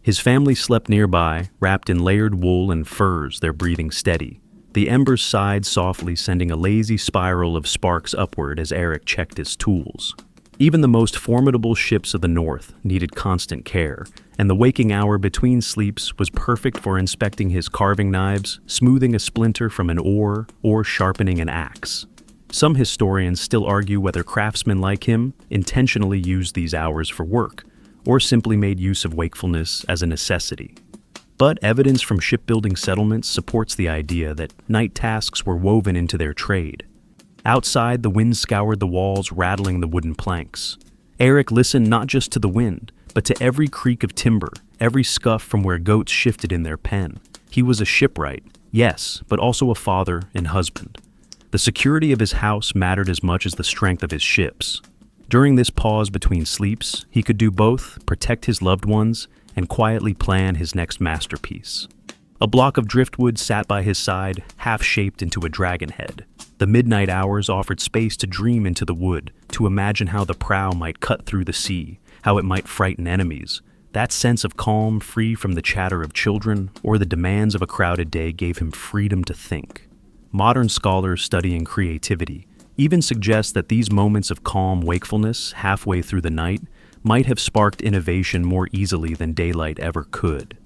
His family slept nearby, wrapped in layered wool and furs, their breathing steady. The embers sighed softly, sending a lazy spiral of sparks upward as Eirik checked his tools. Even the most formidable ships of the north needed constant care, and the waking hour between sleeps was perfect for inspecting his carving knives, smoothing a splinter from an oar, or sharpening an axe. Some historians still argue whether craftsmen like him intentionally used these hours for work, or simply made use of wakefulness as a necessity. But evidence from shipbuilding settlements supports the idea that night tasks were woven into their trade. Outside, the wind scoured the walls, rattling the wooden planks. Eric listened not just to the wind, but to every creak of timber, every scuff from where goats shifted in their pen. He was a shipwright, yes, but also a father and husband. The security of his house mattered as much as the strength of his ships. During this pause between sleeps, he could do both, protect his loved ones, and quietly plan his next masterpiece. A block of driftwood sat by his side, half-shaped into a dragon head. The midnight hours offered space to dream into the wood, to imagine how the prow might cut through the sea, how it might frighten enemies. That sense of calm, free from the chatter of children or the demands of a crowded day, gave him freedom to think. Modern scholars studying creativity even suggest that these moments of calm wakefulness halfway through the night might have sparked innovation more easily than daylight ever could.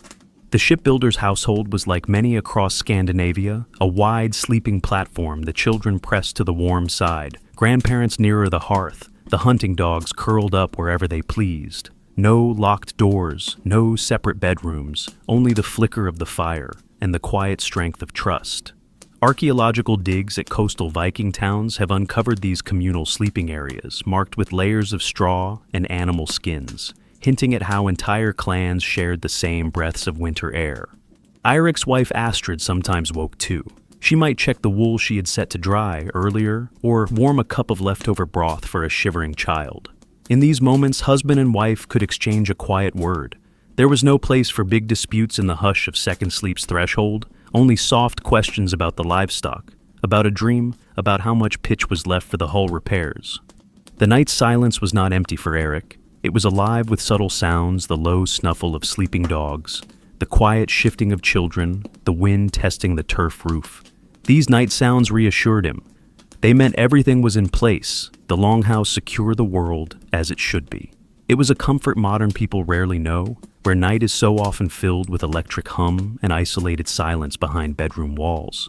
The shipbuilder's household was like many across Scandinavia, a wide sleeping platform the children pressed to the warm side, grandparents nearer the hearth, the hunting dogs curled up wherever they pleased. No locked doors, no separate bedrooms, only the flicker of the fire and the quiet strength of trust. Archaeological digs at coastal Viking towns have uncovered these communal sleeping areas marked with layers of straw and animal skins, hinting at how entire clans shared the same breaths of winter air. Eirik's wife Astrid sometimes woke too. She might check the wool she had set to dry earlier, or warm a cup of leftover broth for a shivering child. In these moments, husband and wife could exchange a quiet word. There was no place for big disputes in the hush of second sleep's threshold, only soft questions about the livestock, about a dream, about how much pitch was left for the hull repairs. The night's silence was not empty for Erik. It was alive with subtle sounds, the low snuffle of sleeping dogs, the quiet shifting of children, the wind testing the turf roof. These night sounds reassured him. They meant everything was in place, the longhouse secure the world as it should be. It was a comfort modern people rarely know, where night is so often filled with electric hum and isolated silence behind bedroom walls.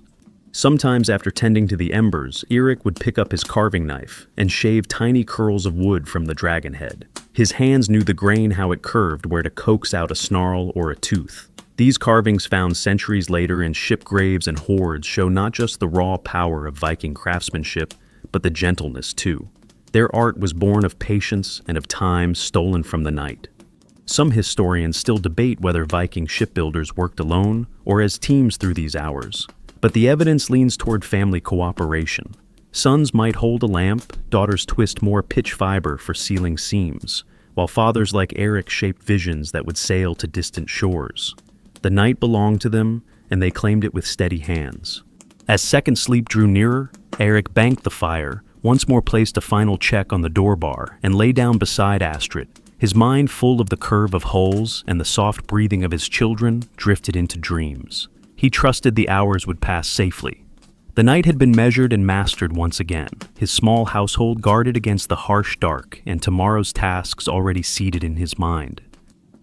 Sometimes after tending to the embers, Erik would pick up his carving knife and shave tiny curls of wood from the dragon head. His hands knew the grain how it curved, where to coax out a snarl or a tooth. These carvings found centuries later in ship graves and hoards show not just the raw power of Viking craftsmanship, but the gentleness too. Their art was born of patience and of time stolen from the night. Some historians still debate whether Viking shipbuilders worked alone or as teams through these hours, but the evidence leans toward family cooperation. Sons might hold a lamp, daughters twist more pitch fiber for sealing seams, while fathers like Erik shaped visions that would sail to distant shores. The night belonged to them, and they claimed it with steady hands. As second sleep drew nearer, Erik banked the fire, once more placed a final check on the door bar, and lay down beside Astrid. His mind full of the curve of hulls and the soft breathing of his children drifted into dreams. He trusted the hours would pass safely. The night had been measured and mastered once again, his small household guarded against the harsh dark and tomorrow's tasks already seated in his mind.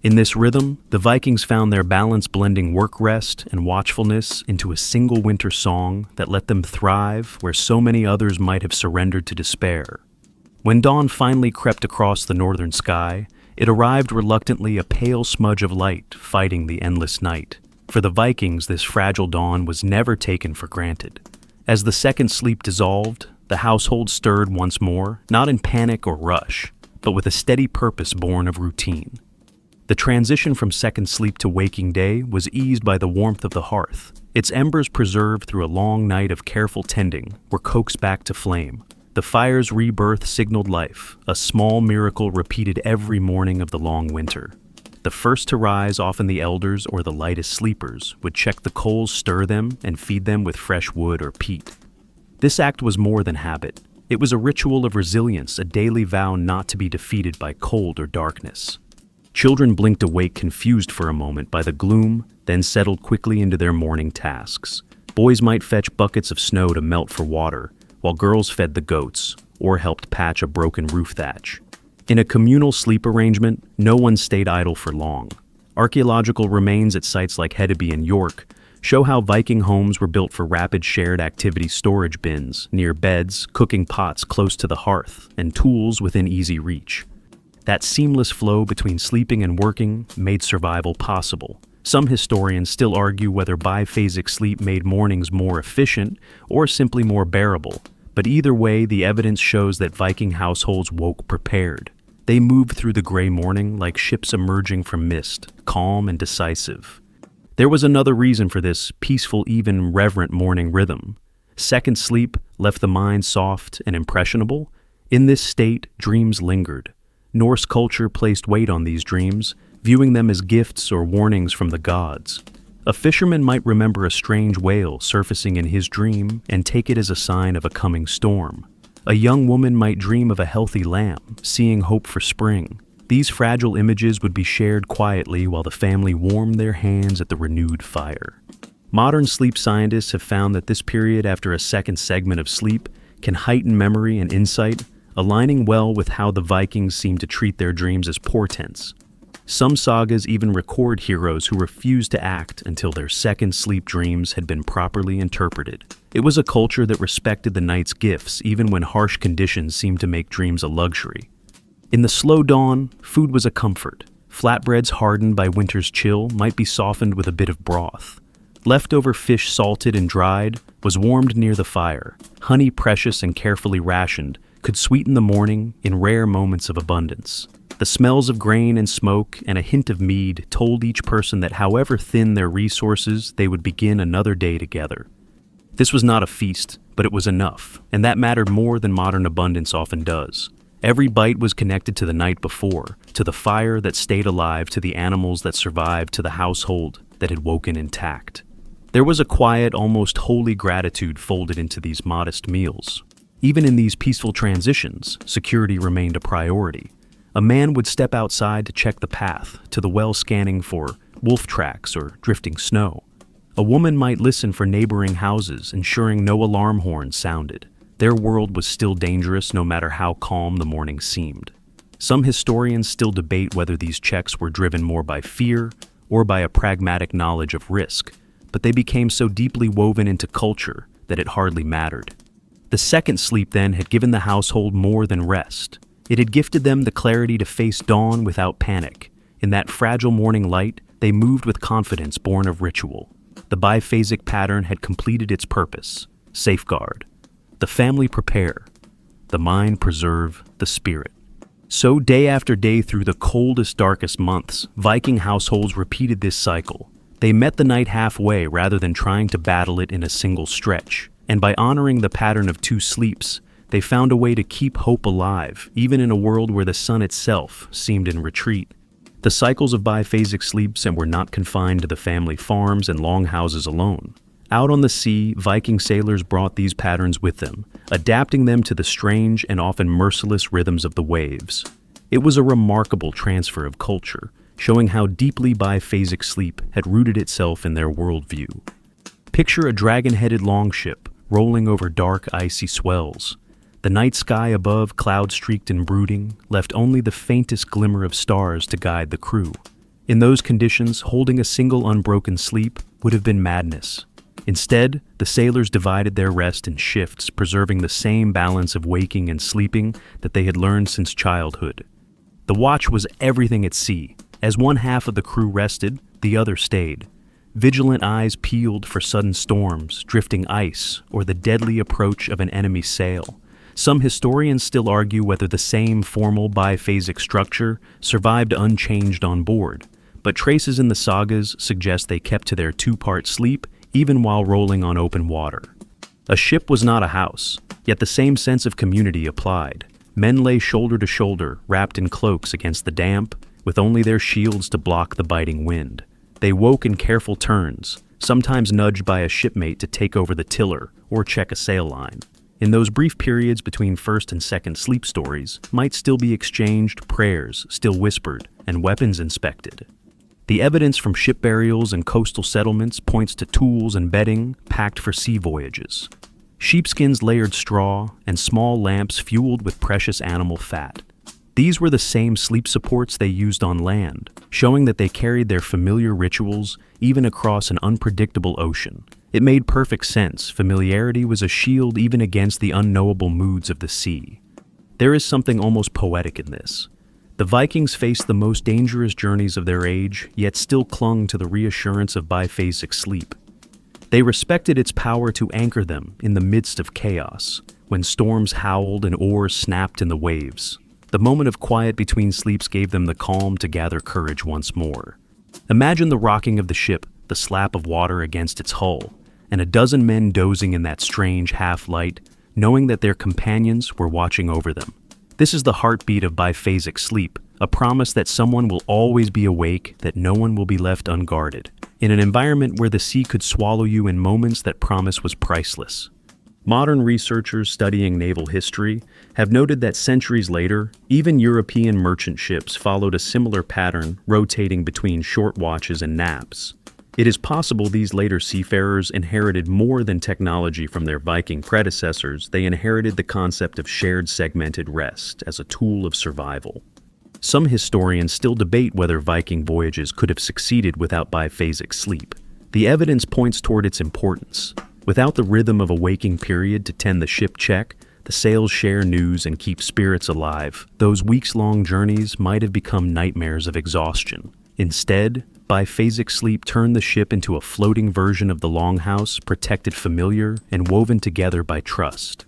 In this rhythm, the Vikings found their balance, blending work rest and watchfulness into a single winter song that let them thrive where so many others might have surrendered to despair. When dawn finally crept across the northern sky, it arrived reluctantly, a pale smudge of light fighting the endless night. For the Vikings, this fragile dawn was never taken for granted. As the second sleep dissolved, the household stirred once more, not in panic or rush, but with a steady purpose born of routine. The transition from second sleep to waking day was eased by the warmth of the hearth. Its embers, preserved through a long night of careful tending, were coaxed back to flame. The fire's rebirth signaled life, a small miracle repeated every morning of the long winter. The first to rise, often the elders or the lightest sleepers, would check the coals, stir them, and feed them with fresh wood or peat. This act was more than habit. It was a ritual of resilience, a daily vow not to be defeated by cold or darkness. Children blinked awake, confused for a moment by the gloom, then settled quickly into their morning tasks. Boys might fetch buckets of snow to melt for water, while girls fed the goats or helped patch a broken roof thatch. In a communal sleep arrangement, no one stayed idle for long. Archaeological remains at sites like Hedeby and York show how Viking homes were built for rapid shared activity: storage bins near beds, cooking pots close to the hearth, and tools within easy reach. That seamless flow between sleeping and working made survival possible. Some historians still argue whether biphasic sleep made mornings more efficient or simply more bearable, but either way, the evidence shows that Viking households woke prepared. They moved through the gray morning like ships emerging from mist, calm and decisive. There was another reason for this peaceful, even reverent morning rhythm. Second sleep left the mind soft and impressionable. In this state, dreams lingered. Norse culture placed weight on these dreams, viewing them as gifts or warnings from the gods. A fisherman might remember a strange whale surfacing in his dream and take it as a sign of a coming storm. A young woman might dream of a healthy lamb, seeing hope for spring. These fragile images would be shared quietly while the family warmed their hands at the renewed fire. Modern sleep scientists have found that this period after a second segment of sleep can heighten memory and insight, aligning well with how the Vikings seem to treat their dreams as portents. Some sagas even record heroes who refused to act until their second sleep dreams had been properly interpreted. It was a culture that respected the night's gifts even when harsh conditions seemed to make dreams a luxury. In the slow dawn, food was a comfort. Flatbreads hardened by winter's chill might be softened with a bit of broth. Leftover fish salted and dried was warmed near the fire. Honey precious and carefully rationed could sweeten the morning in rare moments of abundance. The smells of grain and smoke and a hint of mead told each person that however thin their resources, they would begin another day together. This was not a feast, but it was enough, and that mattered more than modern abundance often does. Every bite was connected to the night before, to the fire that stayed alive, to the animals that survived, to the household that had woken intact. There was a quiet, almost holy gratitude folded into these modest meals. Even in these peaceful transitions, security remained a priority. A man would step outside to check the path, to the well scanning for wolf tracks or drifting snow. A woman might listen for neighboring houses, ensuring no alarm horns sounded. Their world was still dangerous no matter how calm the morning seemed. Some historians still debate whether these checks were driven more by fear or by a pragmatic knowledge of risk, but they became so deeply woven into culture that it hardly mattered. The second sleep then had given the household more than rest. It had gifted them the clarity to face dawn without panic. In that fragile morning light, they moved with confidence born of ritual. The biphasic pattern had completed its purpose: safeguard. The family prepare. The mind preserve the spirit. So day after day through the coldest, darkest months, Viking households repeated this cycle. They met the night halfway rather than trying to battle it in a single stretch. And by honoring the pattern of two sleeps, they found a way to keep hope alive, even in a world where the sun itself seemed in retreat. The cycles of biphasic sleeps were not confined to the family farms and longhouses alone. Out on the sea, Viking sailors brought these patterns with them, adapting them to the strange and often merciless rhythms of the waves. It was a remarkable transfer of culture, showing how deeply biphasic sleep had rooted itself in their worldview. Picture a dragon-headed longship rolling over dark, icy swells. The night sky above, cloud-streaked and brooding, left only the faintest glimmer of stars to guide the crew. In those conditions, holding a single unbroken sleep would have been madness. Instead, the sailors divided their rest in shifts, preserving the same balance of waking and sleeping that they had learned since childhood. The watch was everything at sea. As one half of the crew rested, the other stayed. Vigilant eyes peeled for sudden storms, drifting ice, or the deadly approach of an enemy sail. Some historians still argue whether the same formal biphasic structure survived unchanged on board, but traces in the sagas suggest they kept to their two-part sleep even while rolling on open water. A ship was not a house, yet the same sense of community applied. Men lay shoulder to shoulder, wrapped in cloaks against the damp, with only their shields to block the biting wind. They woke in careful turns, sometimes nudged by a shipmate to take over the tiller or check a sail line. In those brief periods between first and second sleep stories, might still be exchanged prayers, still whispered, and weapons inspected. The evidence from ship burials and coastal settlements points to tools and bedding packed for sea voyages. Sheepskins layered straw, and small lamps fueled with precious animal fat. These were the same sleep supports they used on land, showing that they carried their familiar rituals even across an unpredictable ocean. It made perfect sense. Familiarity was a shield even against the unknowable moods of the sea. There is something almost poetic in this. The Vikings faced the most dangerous journeys of their age, yet still clung to the reassurance of biphasic sleep. They respected its power to anchor them in the midst of chaos, when storms howled and oars snapped in the waves. The moment of quiet between sleeps gave them the calm to gather courage once more. Imagine the rocking of the ship, the slap of water against its hull, and a dozen men dozing in that strange half-light, knowing that their companions were watching over them. This is the heartbeat of biphasic sleep, a promise that someone will always be awake, that no one will be left unguarded, in an environment where the sea could swallow you in moments that promise was priceless. Modern researchers studying naval history have noted that centuries later, even European merchant ships followed a similar pattern, rotating between short watches and naps. It is possible these later seafarers inherited more than technology from their Viking predecessors. They inherited the concept of shared segmented rest as a tool of survival. Some historians still debate whether Viking voyages could have succeeded without biphasic sleep. The evidence points toward its importance. Without the rhythm of a waking period to tend the ship check, the sails share news and keep spirits alive, those weeks-long journeys might have become nightmares of exhaustion. Instead, biphasic sleep turned the ship into a floating version of the longhouse, protected, familiar, and woven together by trust.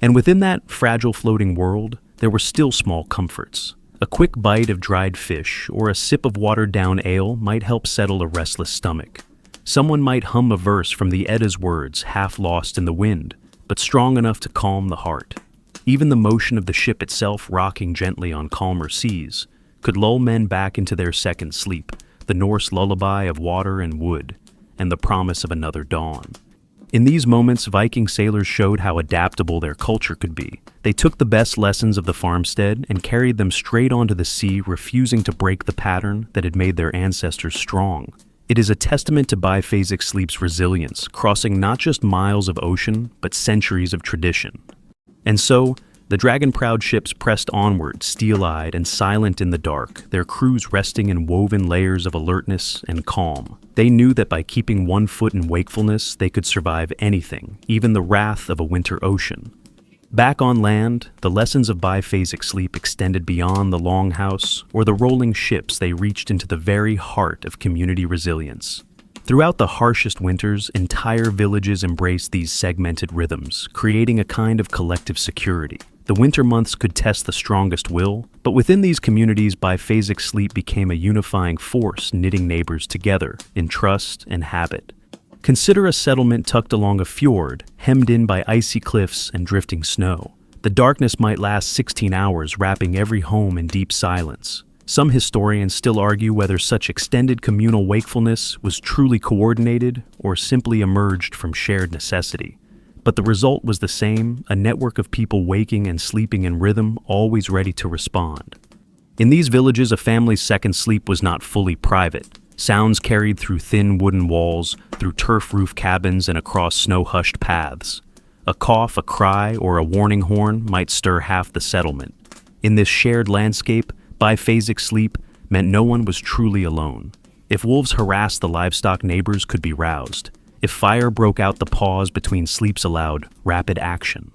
And within that fragile floating world, there were still small comforts. A quick bite of dried fish or a sip of watered-down ale might help settle a restless stomach. Someone might hum a verse from the Edda's words, half lost in the wind, but strong enough to calm the heart. Even the motion of the ship itself rocking gently on calmer seas could lull men back into their second sleep, the Norse lullaby of water and wood, and the promise of another dawn. In these moments, Viking sailors showed how adaptable their culture could be. They took the best lessons of the farmstead and carried them straight onto the sea, refusing to break the pattern that had made their ancestors strong. It is a testament to biphasic sleep's resilience, crossing not just miles of ocean, but centuries of tradition. And so, the dragon-proud ships pressed onward, steel-eyed and silent in the dark, their crews resting in woven layers of alertness and calm. They knew that by keeping one foot in wakefulness, they could survive anything, even the wrath of a winter ocean. Back on land, the lessons of biphasic sleep extended beyond the longhouse or the rolling ships. They reached into the very heart of community resilience. Throughout the harshest winters, entire villages embraced these segmented rhythms, creating a kind of collective security. The winter months could test the strongest will, but within these communities, biphasic sleep became a unifying force, knitting neighbors together in trust and habit. Consider a settlement tucked along a fjord, hemmed in by icy cliffs and drifting snow. The darkness might last 16 hours, wrapping every home in deep silence. Some historians still argue whether such extended communal wakefulness was truly coordinated or simply emerged from shared necessity. But the result was the same, a network of people waking and sleeping in rhythm, always ready to respond. In these villages, a family's second sleep was not fully private. Sounds carried through thin wooden walls, through turf roof cabins, and across snow-hushed paths. A cough, a cry, or a warning horn might stir half the settlement. In this shared landscape, biphasic sleep meant no one was truly alone. If wolves harassed the livestock, neighbors could be roused. If fire broke out, the pause between sleeps allowed rapid action.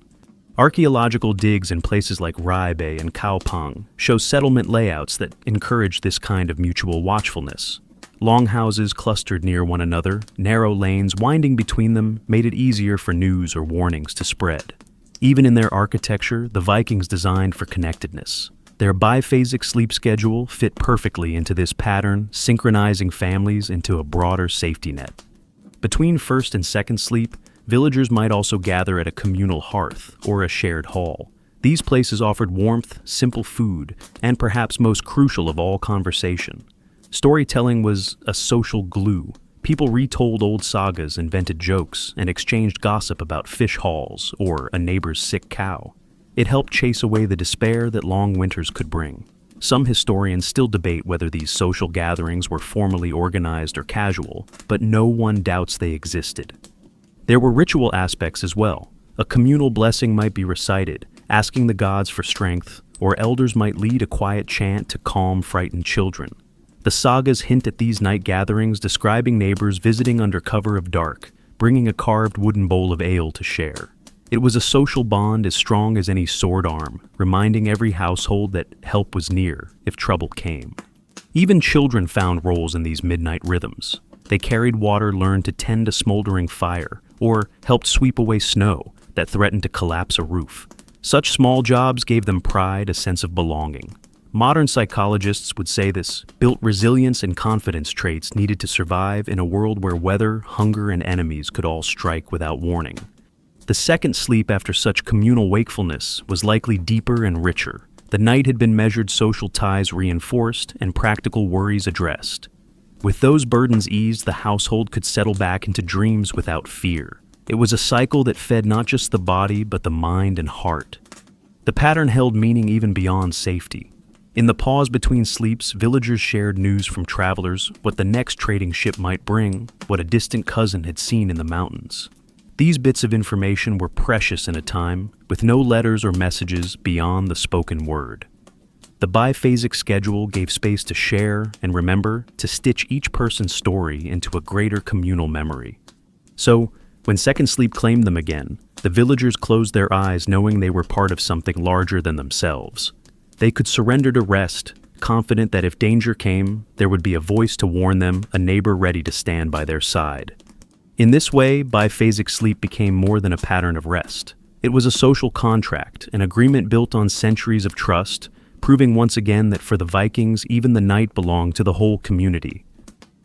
Archaeological digs in places like Raibe and Kaupang show settlement layouts that encourage this kind of mutual watchfulness. Longhouses clustered near one another, narrow lanes winding between them made it easier for news or warnings to spread. Even in their architecture, the Vikings designed for connectedness. Their biphasic sleep schedule fit perfectly into this pattern, synchronizing families into a broader safety net. Between first and second sleep, villagers might also gather at a communal hearth or a shared hall. These places offered warmth, simple food, and perhaps most crucial of all, conversation. Storytelling was a social glue. People retold old sagas, invented jokes, and exchanged gossip about fish hauls or a neighbor's sick cow. It helped chase away the despair that long winters could bring. Some historians still debate whether these social gatherings were formally organized or casual, but no one doubts they existed. There were ritual aspects as well. A communal blessing might be recited, asking the gods for strength, or elders might lead a quiet chant to calm frightened children. The sagas hint at these night gatherings, describing neighbors visiting under cover of dark, bringing a carved wooden bowl of ale to share. It was a social bond as strong as any sword arm, reminding every household that help was near if trouble came. Even children found roles in these midnight rhythms. They carried water, learned to tend a smoldering fire, or helped sweep away snow that threatened to collapse a roof. Such small jobs gave them pride, a sense of belonging. Modern psychologists would say this built resilience and confidence traits needed to survive in a world where weather, hunger, and enemies could all strike without warning. The second sleep after such communal wakefulness was likely deeper and richer. The night had been measured, social ties reinforced, and practical worries addressed. With those burdens eased, the household could settle back into dreams without fear. It was a cycle that fed not just the body, but the mind and heart. The pattern held meaning even beyond safety. In the pause between sleeps, villagers shared news from travelers, what the next trading ship might bring, what a distant cousin had seen in the mountains. These bits of information were precious in a time with no letters or messages beyond the spoken word. The biphasic schedule gave space to share and remember, to stitch each person's story into a greater communal memory. So, when second sleep claimed them again, the villagers closed their eyes knowing they were part of something larger than themselves. They could surrender to rest, confident that if danger came, there would be a voice to warn them, a neighbor ready to stand by their side. In this way, biphasic sleep became more than a pattern of rest. It was a social contract, an agreement built on centuries of trust, proving once again that for the Vikings, even the night belonged to the whole community.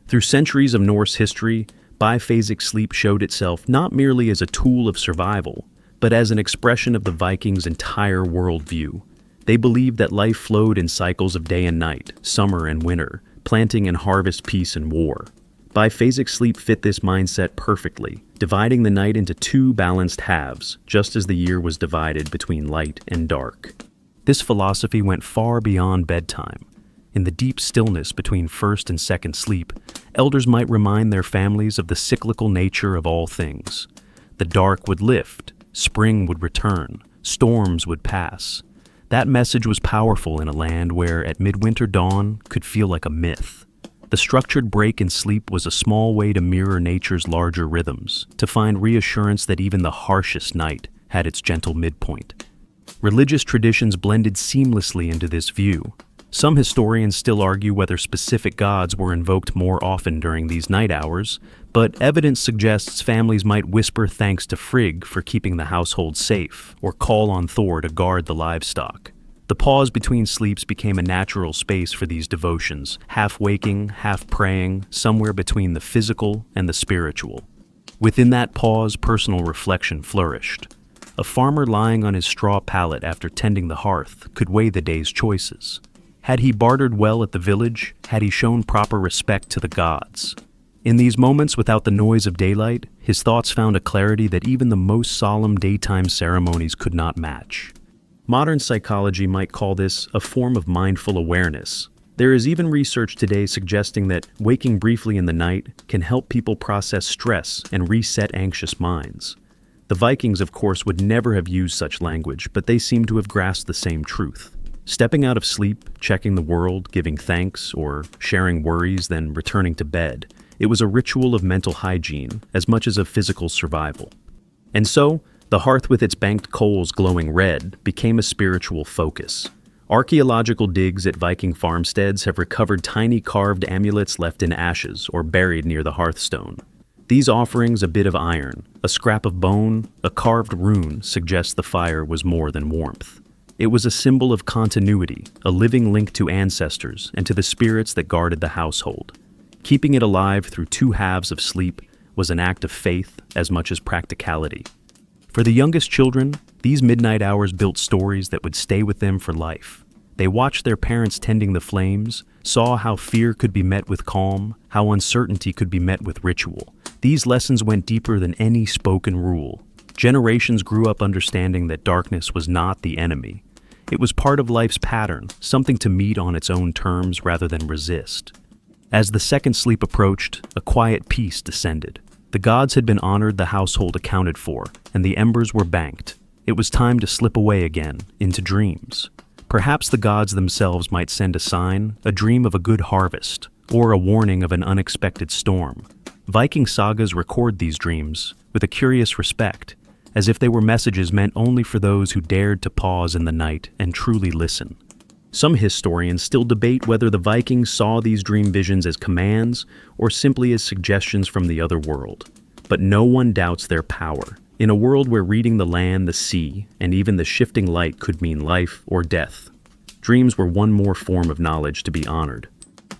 Through centuries of Norse history, biphasic sleep showed itself not merely as a tool of survival, but as an expression of the Vikings' entire worldview. They believed that life flowed in cycles of day and night, summer and winter, planting and harvest, peace and war. Biphasic sleep fit this mindset perfectly, dividing the night into two balanced halves, just as the year was divided between light and dark. This philosophy went far beyond bedtime. In the deep stillness between first and second sleep, elders might remind their families of the cyclical nature of all things. The dark would lift, spring would return, storms would pass. That message was powerful in a land where, at midwinter dawn, could feel like a myth. The structured break in sleep was a small way to mirror nature's larger rhythms, to find reassurance that even the harshest night had its gentle midpoint. Religious traditions blended seamlessly into this view. Some historians still argue whether specific gods were invoked more often during these night hours, but evidence suggests families might whisper thanks to Frigg for keeping the household safe, or call on Thor to guard the livestock. The pause between sleeps became a natural space for these devotions, half waking, half praying, somewhere between the physical and the spiritual. Within that pause, personal reflection flourished. A farmer lying on his straw pallet after tending the hearth could weigh the day's choices. Had he bartered well at the village? Had he shown proper respect to the gods? In these moments, without the noise of daylight, his thoughts found a clarity that even the most solemn daytime ceremonies could not match. Modern psychology might call this a form of mindful awareness. There is even research today suggesting that waking briefly in the night can help people process stress and reset anxious minds. The Vikings, of course, would never have used such language, but they seem to have grasped the same truth. Stepping out of sleep, checking the world, giving thanks, or sharing worries, then returning to bed, it was a ritual of mental hygiene as much as of physical survival. And so, the hearth with its banked coals glowing red became a spiritual focus. Archaeological digs at Viking farmsteads have recovered tiny carved amulets left in ashes or buried near the hearthstone. These offerings, a bit of iron, a scrap of bone, a carved rune, suggest the fire was more than warmth. It was a symbol of continuity, a living link to ancestors and to the spirits that guarded the household. Keeping it alive through two halves of sleep was an act of faith as much as practicality. For the youngest children, these midnight hours built stories that would stay with them for life. They watched their parents tending the flames, saw how fear could be met with calm, how uncertainty could be met with ritual. These lessons went deeper than any spoken rule. Generations grew up understanding that darkness was not the enemy. It was part of life's pattern, something to meet on its own terms rather than resist. As the second sleep approached, a quiet peace descended. The gods had been honored, the household accounted for, and the embers were banked. It was time to slip away again, into dreams. Perhaps the gods themselves might send a sign, a dream of a good harvest, or a warning of an unexpected storm. Viking sagas record these dreams with a curious respect. as if they were messages meant only for those who dared to pause in the night and truly listen. Some historians still debate whether the Vikings saw these dream visions as commands or simply as suggestions from the other world. But no one doubts their power. In a world where reading the land, the sea, and even the shifting light could mean life or death, dreams were one more form of knowledge to be honored.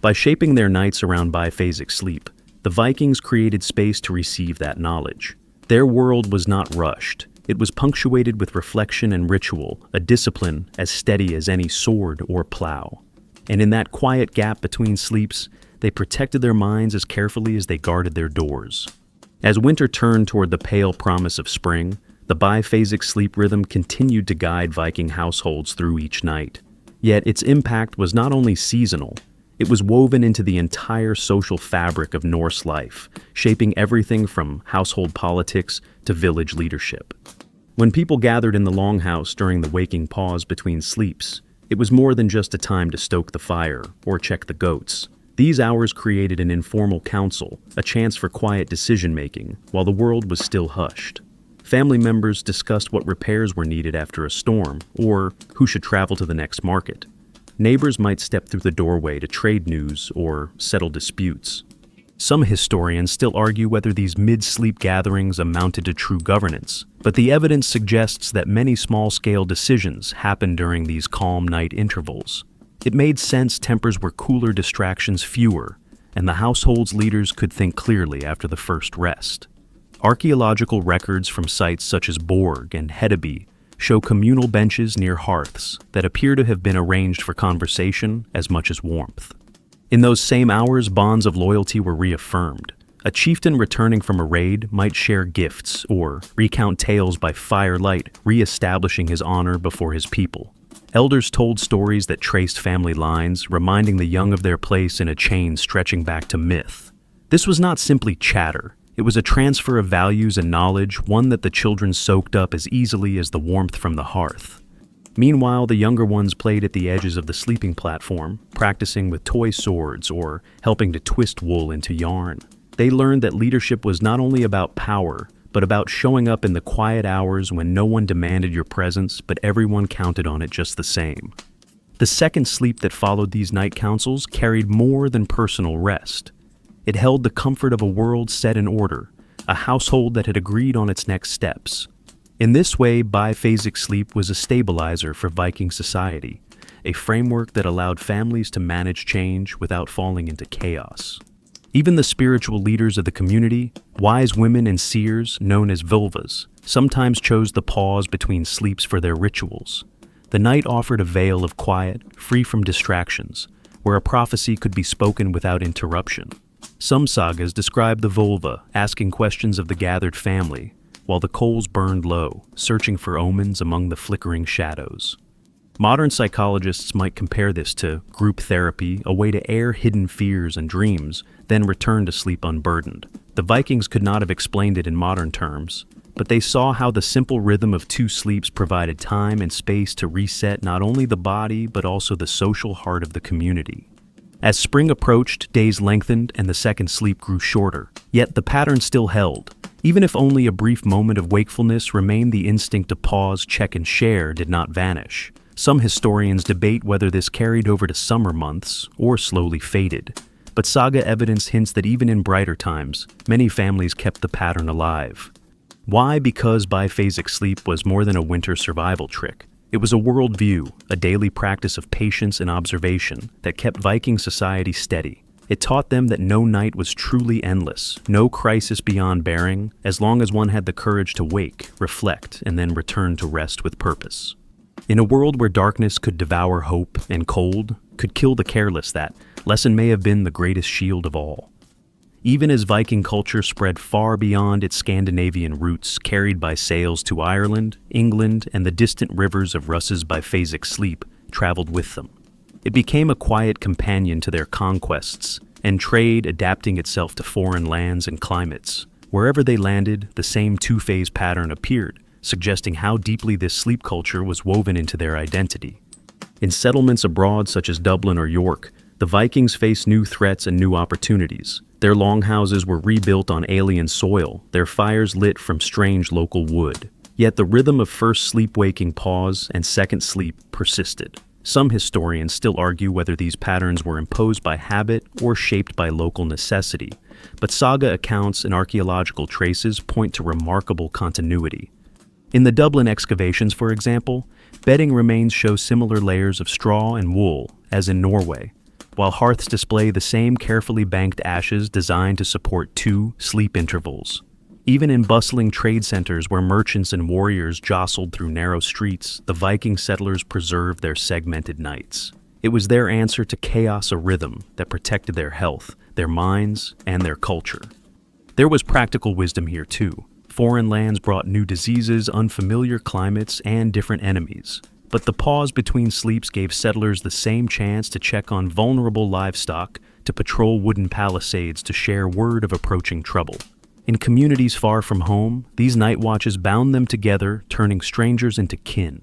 By shaping their nights around biphasic sleep, the Vikings created space to receive that knowledge. Their world was not rushed. It was punctuated with reflection and ritual, a discipline as steady as any sword or plow. And in that quiet gap between sleeps, they protected their minds as carefully as they guarded their doors. As winter turned toward the pale promise of spring, the biphasic sleep rhythm continued to guide Viking households through each night. Yet its impact was not only seasonal, it was woven into the entire social fabric of Norse life, shaping everything from household politics to village leadership. When people gathered in the longhouse during the waking pause between sleeps, it was more than just a time to stoke the fire or check the goats. These hours created an informal council, a chance for quiet decision-making, while the world was still hushed. Family members discussed what repairs were needed after a storm, or who should travel to the next market. Neighbors might step through the doorway to trade news or settle disputes. Some historians still argue whether these mid-sleep gatherings amounted to true governance, but the evidence suggests that many small-scale decisions happened during these calm night intervals. It made sense tempers were cooler, distractions fewer, and the household's leaders could think clearly after the first rest. Archaeological records from sites such as Borg and Hedeby show communal benches near hearths that appear to have been arranged for conversation as much as warmth. In those same hours, bonds of loyalty were reaffirmed. A chieftain returning from a raid might share gifts or recount tales by firelight, re-establishing his honor before his people. Elders told stories that traced family lines, reminding the young of their place in a chain stretching back to myth. This was not simply chatter. It was a transfer of values and knowledge, one that the children soaked up as easily as the warmth from the hearth. Meanwhile, the younger ones played at the edges of the sleeping platform, practicing with toy swords or helping to twist wool into yarn. They learned that leadership was not only about power, but about showing up in the quiet hours when no one demanded your presence, but everyone counted on it just the same. The second sleep that followed these night councils carried more than personal rest. It held the comfort of a world set in order, a household that had agreed on its next steps. In this way, biphasic sleep was a stabilizer for Viking society, a framework that allowed families to manage change without falling into chaos. Even the spiritual leaders of the community, wise women and seers known as vulvas, sometimes chose the pause between sleeps for their rituals. The night offered a veil of quiet, free from distractions, where a prophecy could be spoken without interruption. Some sagas describe the vulva asking questions of the gathered family, while the coals burned low, searching for omens among the flickering shadows. Modern psychologists might compare this to group therapy, a way to air hidden fears and dreams, then return to sleep unburdened. The Vikings could not have explained it in modern terms, but they saw how the simple rhythm of two sleeps provided time and space to reset not only the body but also the social heart of the community. As spring approached, days lengthened and the second sleep grew shorter, yet the pattern still held. Even if only a brief moment of wakefulness remained, the instinct to pause, check, and share did not vanish. Some historians debate whether this carried over to summer months or slowly faded, but saga evidence hints that even in brighter times, many families kept the pattern alive. Why? Because biphasic sleep was more than a winter survival trick. It was a worldview, a daily practice of patience and observation that kept Viking society steady. It taught them that no night was truly endless, no crisis beyond bearing, as long as one had the courage to wake, reflect, and then return to rest with purpose. In a world where darkness could devour hope and cold could kill the careless, that lesson may have been the greatest shield of all. Even as Viking culture spread far beyond its Scandinavian roots, carried by sails to Ireland, England, and the distant rivers of Russ's biphasic sleep traveled with them. It became a quiet companion to their conquests, and trade adapting itself to foreign lands and climates. Wherever they landed, the same two-phase pattern appeared, suggesting how deeply this sleep culture was woven into their identity. In settlements abroad such as Dublin or York, the Vikings faced new threats and new opportunities. Their longhouses were rebuilt on alien soil, their fires lit from strange local wood. Yet the rhythm of first sleep-waking pause and second sleep persisted. Some historians still argue whether these patterns were imposed by habit or shaped by local necessity, but saga accounts and archaeological traces point to remarkable continuity. In the Dublin excavations, for example, bedding remains show similar layers of straw and wool as in Norway, while hearths display the same carefully banked ashes designed to support 2 sleep intervals. Even in bustling trade centers where merchants and warriors jostled through narrow streets, the Viking settlers preserved their segmented nights. It was their answer to chaos a rhythm that protected their health, their minds, and their culture. There was practical wisdom here too. Foreign lands brought new diseases, unfamiliar climates, and different enemies. But the pause between sleeps gave settlers the same chance to check on vulnerable livestock, to patrol wooden palisades, to share word of approaching trouble. In communities far from home, these night watches bound them together, turning strangers into kin.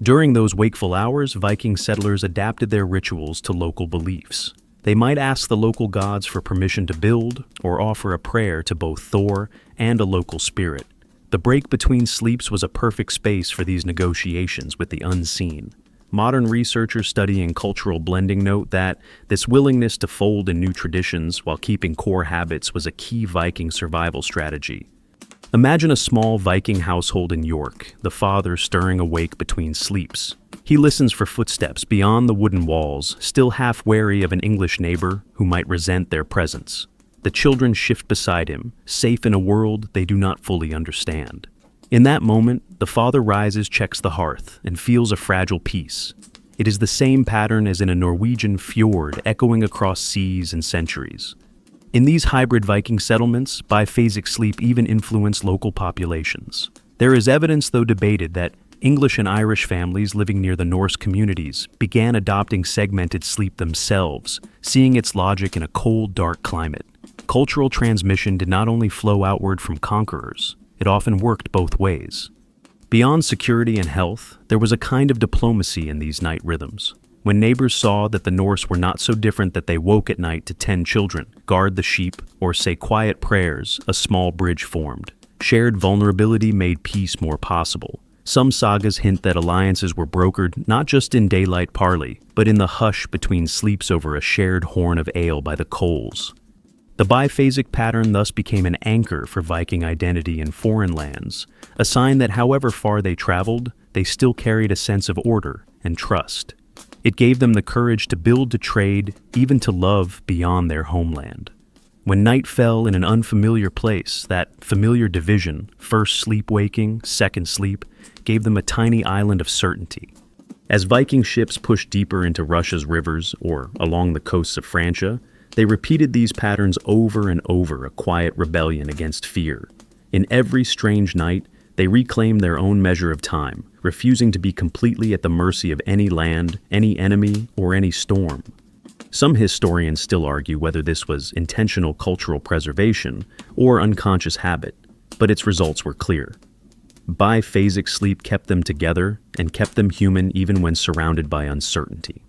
During those wakeful hours, Viking settlers adapted their rituals to local beliefs. They might ask the local gods for permission to build, or offer a prayer to both Thor and a local spirit. The break between sleeps was a perfect space for these negotiations with the unseen. Modern researchers studying cultural blending note that this willingness to fold in new traditions while keeping core habits was a key Viking survival strategy. Imagine a small Viking household in York, the father stirring awake between sleeps. He listens for footsteps beyond the wooden walls, still half wary of an English neighbor who might resent their presence. The children shift beside him, safe in a world they do not fully understand. In that moment, the father rises, checks the hearth, and feels a fragile peace. It is the same pattern as in a Norwegian fjord echoing across seas and centuries. In these hybrid Viking settlements, biphasic sleep even influenced local populations. There is evidence, though debated, that English and Irish families living near the Norse communities began adopting segmented sleep themselves, seeing its logic in a cold, dark climate. Cultural transmission did not only flow outward from conquerors, it often worked both ways. Beyond security and health, there was a kind of diplomacy in these night rhythms. When neighbors saw that the Norse were not so different that they woke at night to tend children, guard the sheep, or say quiet prayers, a small bridge formed. Shared vulnerability made peace more possible. Some sagas hint that alliances were brokered not just in daylight parley, but in the hush between sleeps over a shared horn of ale by the coals. The biphasic pattern thus became an anchor for Viking identity in foreign lands, a sign that however far they traveled, they still carried a sense of order and trust. It gave them the courage to build, to trade, even to love beyond their homeland. When night fell in an unfamiliar place, that familiar division, first sleep waking, second sleep, gave them a tiny island of certainty. As Viking ships pushed deeper into Russia's rivers or along the coasts of Francia, they repeated these patterns over and over, a quiet rebellion against fear. In every strange night, they reclaimed their own measure of time, refusing to be completely at the mercy of any land, any enemy, or any storm. Some historians still argue whether this was intentional cultural preservation or unconscious habit, but its results were clear. Biphasic sleep kept them together and kept them human even when surrounded by uncertainty.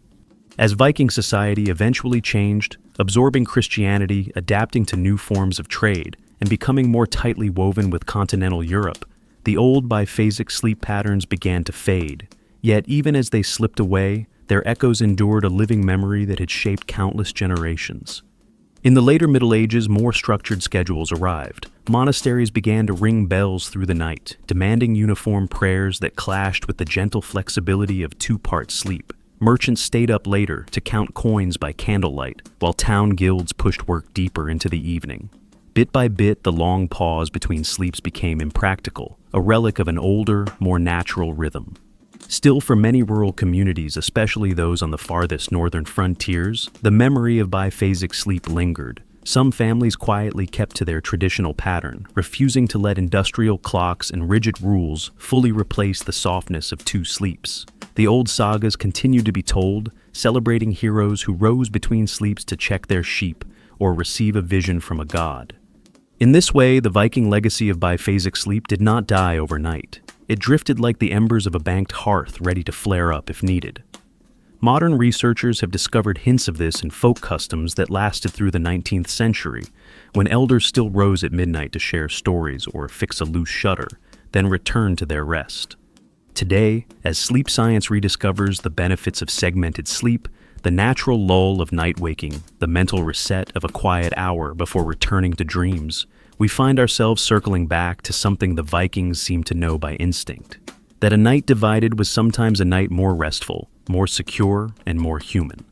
As Viking society eventually changed, absorbing Christianity, adapting to new forms of trade, and becoming more tightly woven with continental Europe, the old biphasic sleep patterns began to fade. Yet even as they slipped away, their echoes endured a living memory that had shaped countless generations. In the later Middle Ages, more structured schedules arrived. Monasteries began to ring bells through the night, demanding uniform prayers that clashed with the gentle flexibility of two-part sleep. Merchants stayed up later to count coins by candlelight, while town guilds pushed work deeper into the evening. Bit by bit, the long pause between sleeps became impractical, a relic of an older, more natural rhythm. Still, for many rural communities, especially those on the farthest northern frontiers, the memory of biphasic sleep lingered. Some families quietly kept to their traditional pattern, refusing to let industrial clocks and rigid rules fully replace the softness of two sleeps. The old sagas continued to be told, celebrating heroes who rose between sleeps to check their sheep or receive a vision from a god. In this way, the Viking legacy of biphasic sleep did not die overnight. It drifted like the embers of a banked hearth, ready to flare up if needed. Modern researchers have discovered hints of this in folk customs that lasted through the 19th century, when elders still rose at midnight to share stories or fix a loose shutter. then return to their rest. Today, as sleep science rediscovers the benefits of segmented sleep, the natural lull of night waking, the mental reset of a quiet hour before returning to dreams, we find ourselves circling back to something the Vikings seemed to know by instinct: that a night divided was sometimes a night more restful, more secure, and more human.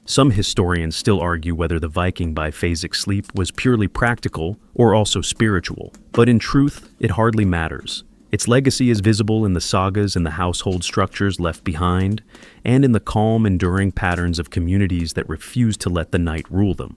Some historians still argue whether the Viking biphasic sleep was purely practical or also spiritual, but in truth, it hardly matters. Its legacy is visible in the sagas and the household structures left behind, and in the calm, enduring patterns of communities that refuse to let the night rule them.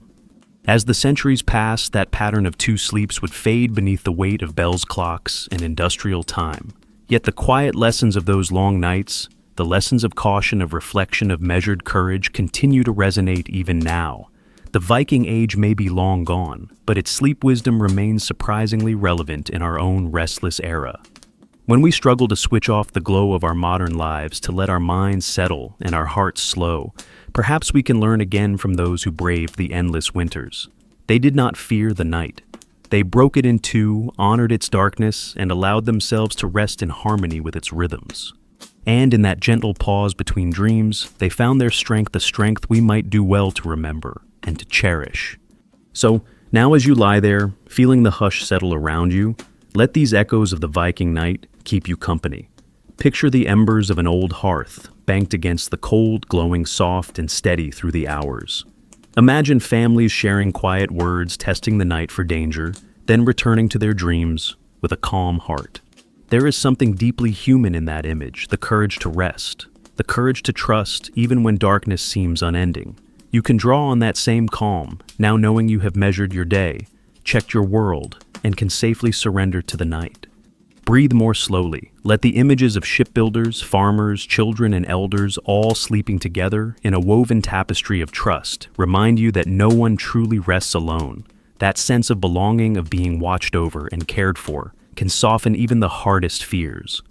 As the centuries passed, that pattern of two sleeps would fade beneath the weight of bells, clocks, and industrial time. Yet the quiet lessons of those long nights, the lessons of caution, of reflection, of measured courage, continue to resonate even now. The Viking age may be long gone, but its sleep wisdom remains surprisingly relevant in our own restless era. When we struggle to switch off the glow of our modern lives, to let our minds settle and our hearts slow, perhaps we can learn again from those who braved the endless winters. They did not fear the night. They broke it in two, honored its darkness, and allowed themselves to rest in harmony with its rhythms. And in that gentle pause between dreams, they found their strength, a strength we might do well to remember and to cherish. So, now as you lie there, feeling the hush settle around you, let these echoes of the Viking night keep you company. Picture the embers of an old hearth, banked against the cold, glowing soft and steady through the hours. Imagine families sharing quiet words, testing the night for danger, then returning to their dreams with a calm heart. There is something deeply human in that image, the courage to rest, the courage to trust even when darkness seems unending. You can draw on that same calm, now knowing you have measured your day, checked your world, and can safely surrender to the night. Breathe more slowly. Let the images of shipbuilders, farmers, children, and elders all sleeping together in a woven tapestry of trust remind you that no one truly rests alone. That sense of belonging, of being watched over and cared for, can soften even the hardest fears.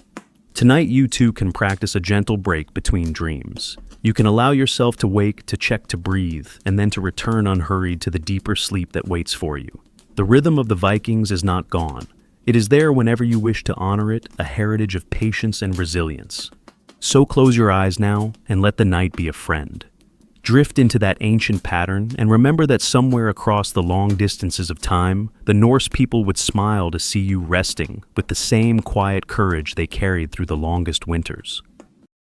Tonight, you too can practice a gentle break between dreams. You can allow yourself to wake, to check, to breathe, and then to return unhurried to the deeper sleep that waits for you. The rhythm of the Vikings is not gone. It is there whenever you wish to honor it, a heritage of patience and resilience. So close your eyes now and let the night be a friend. Drift into that ancient pattern and remember that somewhere across the long distances of time, the Norse people would smile to see you resting with the same quiet courage they carried through the longest winters.